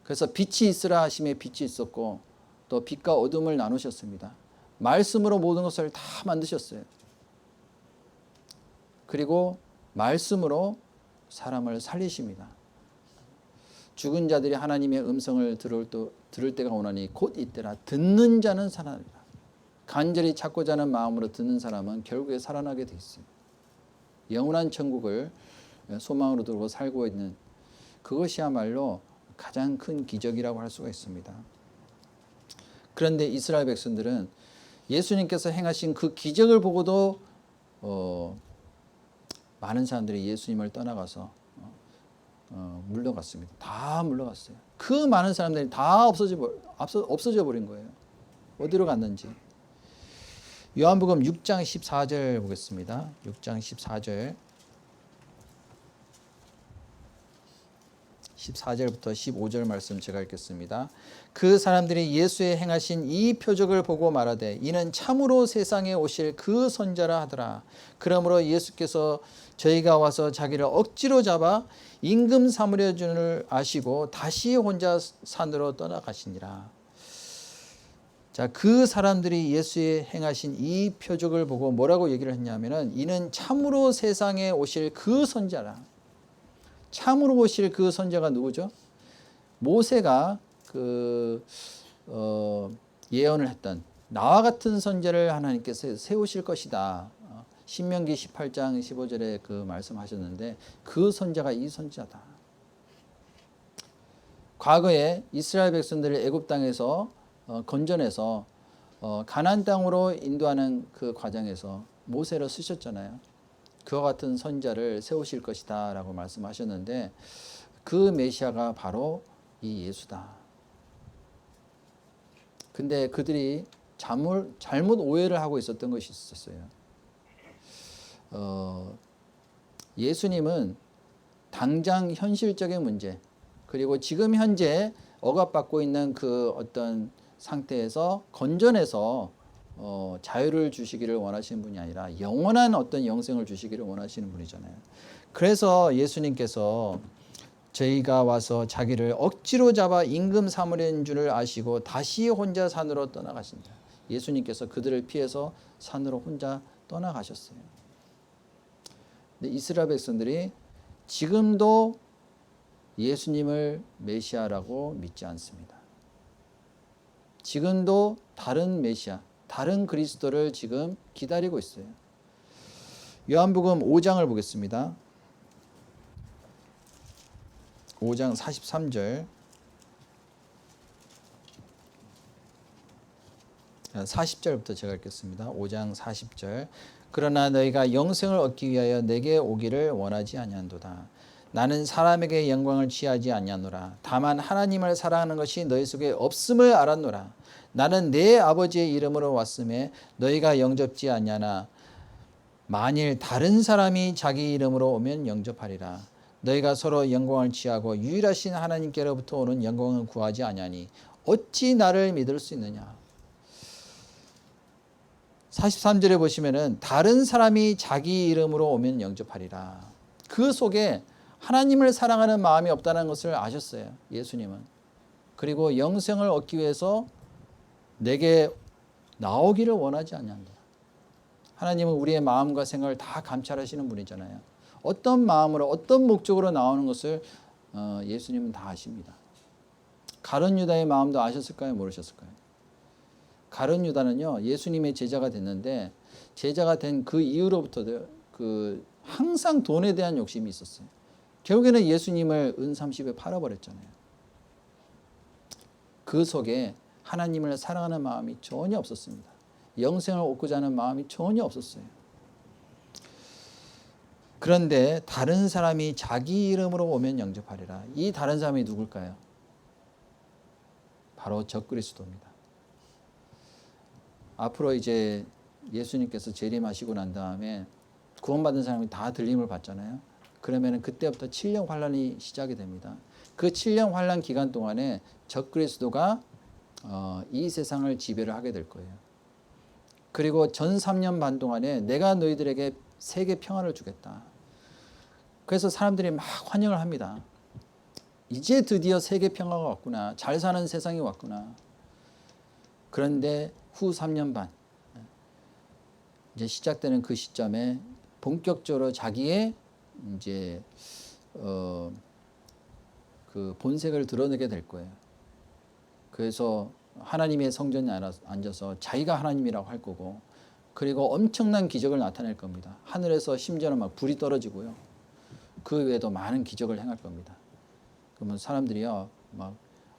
그래서 빛이 있으라 하심에 빛이 있었고 또 빛과 어둠을 나누셨습니다. 말씀으로 모든 것을 다 만드셨어요. 그리고 말씀으로 사람을 살리십니다. 죽은 자들이 하나님의 음성을 들을 때가 오나니 곧 이때라. 듣는 자는 살아나리라. 간절히 찾고자 하는 마음으로 듣는 사람은 결국에 살아나게 돼 있어요. 영원한 천국을 소망으로 두고 살고 있는 그것이야말로 가장 큰 기적이라고 할 수가 있습니다. 그런데 이스라엘 백성들은 예수님께서 행하신 그 기적을 보고도 많은 사람들이 예수님을 떠나가서 물러갔습니다. 다 물러갔어요. 그 많은 사람들이 다 없어져 버린 거예요. 어디로 갔는지. 요한복음 6장 14절 보겠습니다. 6장 14절. 14절부터 15절 말씀 제가 읽겠습니다. 그 사람들이 예수의 행하신 이 표적을 보고 말하되 이는 참으로 세상에 오실 그 선자라 하더라. 그러므로 예수께서 저희가 와서 자기를 억지로 잡아 임금 삼으려 줄 아시고 다시 혼자 산으로 떠나가시니라. 자, 그 사람들이 예수의 행하신 이 표적을 보고 뭐라고 얘기를 했냐면은 이는 참으로 세상에 오실 그 선자라. 참으로 오실 그 선자가 누구죠? 모세가 예언을 했던 나와 같은 선자를 하나님께서 세우실 것이다. 신명기 18장 15절에 그 말씀하셨는데 그 선자가 이 선자다. 과거에 이스라엘 백성들을 애굽 땅에서 건져내서 가나안 땅으로 인도하는 그 과정에서 모세를 쓰셨잖아요. 그와 같은 선자를 세우실 것이다 라고 말씀하셨는데 그 메시아가 바로 이 예수다. 근데 그들이 잘못 오해를 하고 있었던 것이 있었어요. 예수님은 당장 현실적인 문제, 그리고 지금 현재 억압받고 있는 그 어떤 상태에서 건져내서 자유를 주시기를 원하시는 분이 아니라 영원한 어떤 영생을 주시기를 원하시는 분이잖아요. 그래서 예수님께서 저희가 와서 자기를 억지로 잡아 임금 사무라인 줄을 아시고 다시 혼자 산으로 떠나가신다. 예수님께서 그들을 피해서 산으로 혼자 떠나가셨어요. 근데 이스라엘 백성들이 지금도 예수님을 메시아라고 믿지 않습니다. 지금도 다른 메시아, 다른 그리스도를 지금 기다리고 있어요. 요한복음 5장을 보겠습니다. 5장 43절 40절부터 제가 읽겠습니다. 5장 40절. 그러나 너희가 영생을 얻기 위하여 내게 오기를 원하지 아니한도다. 나는 사람에게 영광을 취하지 아니하노라. 다만 하나님을 사랑하는 것이 너희 속에 없음을 알았노라. 나는 내 아버지의 이름으로 왔음에 너희가 영접지 아니하나 만일 다른 사람이 자기 이름으로 오면 영접하리라. 너희가 서로 영광을 취하고 유일하신 하나님께로부터 오는 영광을 구하지 아니하니 어찌 나를 믿을 수 있느냐. 43절에 보시면은 다른 사람이 자기 이름으로 오면 영접하리라. 그 속에 하나님을 사랑하는 마음이 없다는 것을 아셨어요. 예수님은. 그리고 영생을 얻기 위해서 내게 나오기를 원하지 않는다. 하나님은 우리의 마음과 생각을 다 감찰하시는 분이잖아요. 어떤 마음으로 어떤 목적으로 나오는 것을 예수님은 다 아십니다. 가룟 유다의 마음도 아셨을까요? 모르셨을까요? 가룟 유다는요, 예수님의 제자가 됐는데 제자가 된 그 이후로부터 항상 돈에 대한 욕심이 있었어요. 결국에는 예수님을 은 30에 팔아버렸잖아요. 그 속에 하나님을 사랑하는 마음이 전혀 없었습니다. 영생을 얻고자 하는 마음이 전혀 없었어요. 그런데 다른 사람이 자기 이름으로 오면 영접하리라. 이 다른 사람이 누굴까요? 바로 적그리스도입니다. 앞으로 이제 예수님께서 재림하시고 난 다음에 구원받은 사람이 다 들림을 받잖아요. 그러면 그때부터 7년 환란이 시작이 됩니다. 그 7년 환란 기간 동안에 적그리스도가 이 세상을 지배를 하게 될 거예요. 그리고 전 3년 반 동안에 내가 너희들에게 세계 평안을 주겠다. 그래서 사람들이 막 환영을 합니다. 이제 드디어 세계 평화가 왔구나. 잘 사는 세상이 왔구나. 그런데 후 3년 반 이제 시작되는 그 시점에 본격적으로 자기의 이제 그 본색을 드러내게 될 거예요. 그래서 하나님의 성전에 앉아서 자기가 하나님이라고 할 거고, 그리고 엄청난 기적을 나타낼 겁니다. 하늘에서 심지어는 막 불이 떨어지고요. 그 외에도 많은 기적을 행할 겁니다. 그러면 사람들이요, 막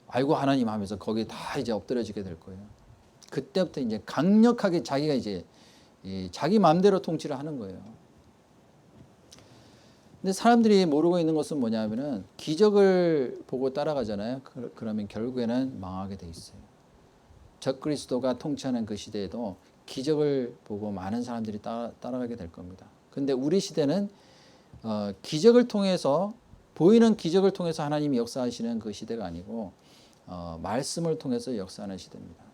아이고 하나님 하면서 거기에 다 이제 엎드려지게 될 거예요. 그때부터 이제 강력하게 자기가 이제 자기 마음대로 통치를 하는 거예요. 근데 사람들이 모르고 있는 것은 뭐냐면은 기적을 보고 따라가잖아요. 그러면 결국에는 망하게 돼 있어요. 적그리스도가 통치하는 그 시대에도 기적을 보고 많은 사람들이 따라가게 될 겁니다. 근데 우리 시대는 기적을 통해서, 보이는 기적을 통해서 하나님이 역사하시는 그 시대가 아니고 말씀을 통해서 역사하는 시대입니다.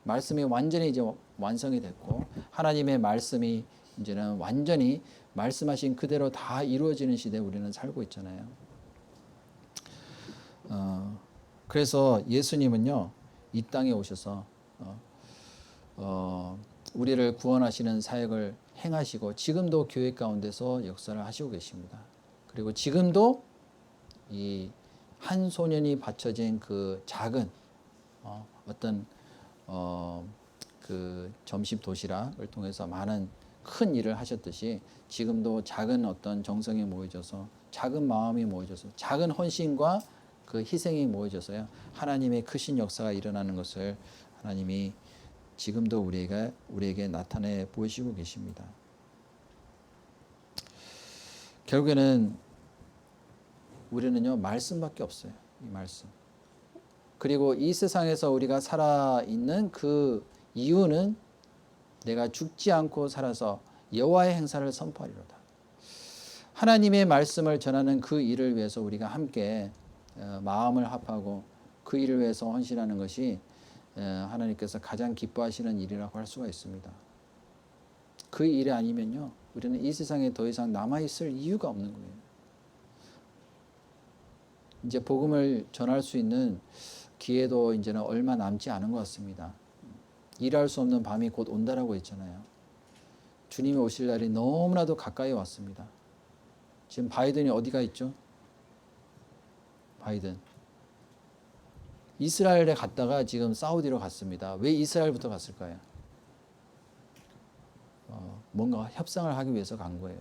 말씀이 완전히 이제 완성이 됐고 하나님의 말씀이 이제는 완전히 말씀하신 그대로 다 이루어지는 시대에 우리는 살고 있잖아요. 그래서 예수님은요, 이 땅에 오셔서 우리를 구원하시는 사역을 행하시고 지금도 교회 가운데서 역사를 하시고 계십니다. 그리고 지금도 이 한 소년이 바쳐진 그 작은 어떤 그 점심 도시락을 통해서 많은 큰 일을 하셨듯이 지금도 작은 어떤 정성이 모여져서, 작은 마음이 모여져서, 작은 헌신과 그 희생이 모여져서요, 하나님의 크신 역사가 일어나는 것을 하나님이 지금도 우리에게 나타내 보이시고 계십니다. 결국에는 우리는요, 말씀밖에 없어요. 이 말씀. 그리고 이 세상에서 우리가 살아있는 그 이유는 내가 죽지 않고 살아서 여호와의 행사를 선포하리로다. 하나님의 말씀을 전하는 그 일을 위해서 우리가 함께 마음을 합하고 그 일을 위해서 헌신하는 것이 하나님께서 가장 기뻐하시는 일이라고 할 수가 있습니다. 그 일이 아니면요, 우리는 이 세상에 더 이상 남아있을 이유가 없는 거예요. 이제 복음을 전할 수 있는 기회도 이제는 얼마 남지 않은 것 같습니다. 일할 수 없는 밤이 곧 온다라고 했잖아요. 주님이 오실 날이 너무나도 가까이 왔습니다. 지금 바이든이 어디가 있죠? 바이든. 이스라엘에 갔다가 지금 사우디로 갔습니다. 왜 이스라엘부터 갔을까요? 뭔가 협상을 하기 위해서 간 거예요.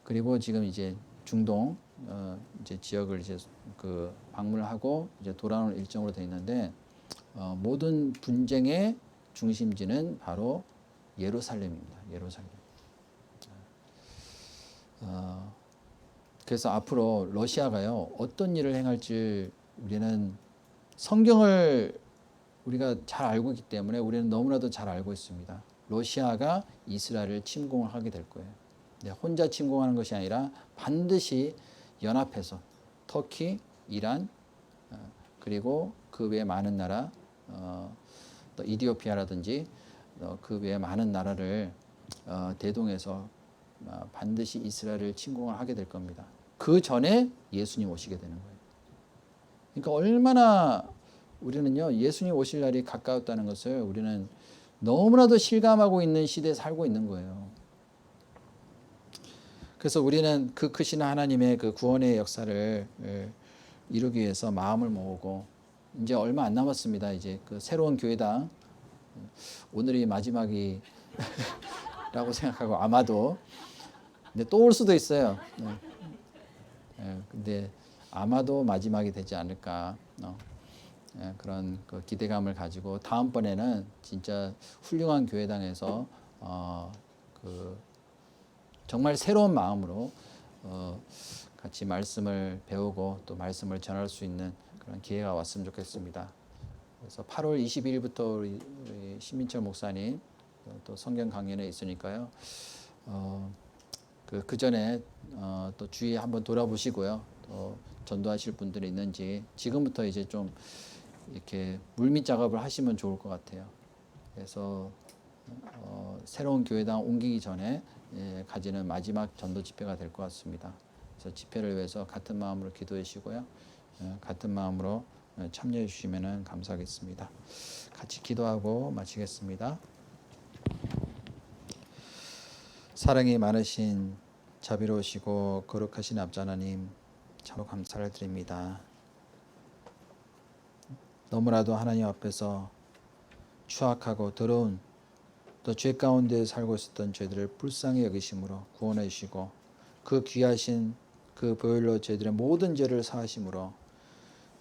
그리고 지금 이제 중동 이제 지역을 이제 그 방문을 하고 이제 돌아오는 일정으로 되어 있는데 모든 분쟁의 중심지는 바로 예루살렘입니다. 예루살렘. 그래서 앞으로 러시아가요 어떤 일을 행할지 우리는 성경을 우리가 잘 알고 있기 때문에 우리는 너무나도 잘 알고 있습니다. 러시아가 이스라엘을 침공을 하게 될 거예요. 혼자 침공하는 것이 아니라 반드시 연합해서 터키, 이란, 그리고 그 외에 많은 나라, 또 이디오피아라든지 그 외에 많은 나라를 대동해서 반드시 이스라엘을 침공을 하게 될 겁니다. 그 전에 예수님 오시게 되는 거예요. 그러니까 얼마나 우리는요 예수님 오실 날이 가까웠다는 것을 우리는 너무나도 실감하고 있는 시대에 살고 있는 거예요. 그래서 우리는 그 크신 하나님의 그 구원의 역사를 이루기 위해서 마음을 모으고 이제 얼마 안 남았습니다. 이제 그 새로운 교회당 오늘이 마지막이라고 생각하고 아마도 근데 또 올 수도 있어요. 근데 아마도 마지막이 되지 않을까 그런 그 기대감을 가지고 다음번에는 진짜 훌륭한 교회당에서 그 정말 새로운 마음으로 같이 말씀을 배우고 또 말씀을 전할 수 있는 그런 기회가 왔으면 좋겠습니다. 그래서 8월 22일부터 우리 신민철 목사님 또 성경 강연에 있으니까요. 그 전에 또 주위에 한번 돌아보시고요. 또 전도하실 분들이 있는지 지금부터 이제 좀 이렇게 물밑 작업을 하시면 좋을 것 같아요. 그래서 새로운 교회당 옮기기 전에 가지는 마지막 전도 집회가 될 것 같습니다. 그래서 집회를 위해서 같은 마음으로 기도해 주시고요. 같은 마음으로 참여해 주시면 감사하겠습니다. 같이 기도하고 마치겠습니다. 사랑이 많으신 자비로우시고 거룩하신 아버지 하나님 참으로 감사를 드립니다. 너무나도 하나님 앞에서 추악하고 더러운 또 죄 가운데 살고 있었던 죄들을 불쌍히 여기심으로 구원해 주시고 그 귀하신 그 보혈로 저희들의 모든 죄를 사하심으로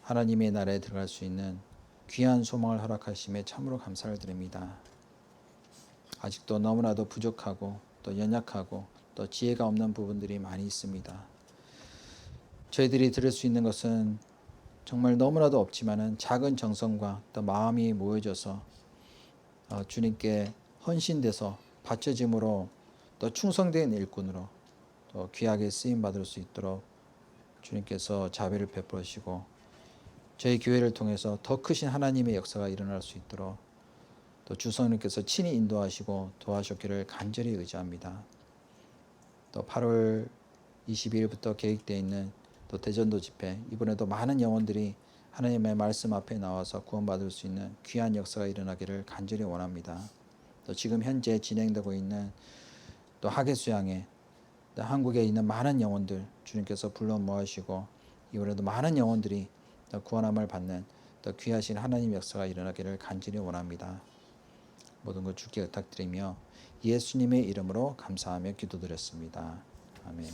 하나님의 나라에 들어갈 수 있는 귀한 소망을 허락하심에 참으로 감사를 드립니다. 아직도 너무나도 부족하고 또 연약하고 또 지혜가 없는 부분들이 많이 있습니다. 저희들이 들을 수 있는 것은 정말 너무나도 없지만은 작은 정성과 또 마음이 모여져서 주님께 헌신돼서 바쳐짐으로 또 충성된 일꾼으로 또 귀하게 쓰임 받을 수 있도록 주님께서 자비를 베푸시고 저희 교회를 통해서 더 크신 하나님의 역사가 일어날 수 있도록 또 주성님께서 친히 인도하시고 도와주시기를 간절히 의지합니다. 또 8월 22일부터 계획되어 있는 또 대전도 집회 이번에도 많은 영혼들이 하나님의 말씀 앞에 나와서 구원받을 수 있는 귀한 역사가 일어나기를 간절히 원합니다. 또 지금 현재 진행되고 있는 또 하계수양회 또 한국에 있는 많은 영혼들 주님께서 불러 모으시고 이번에도 많은 영혼들이 또 구원함을 받는 또 귀하신 하나님 역사가 일어나기를 간절히 원합니다. 모든 것 주께 부탁드리며 예수님의 이름으로 감사하며 기도드렸습니다. 아멘.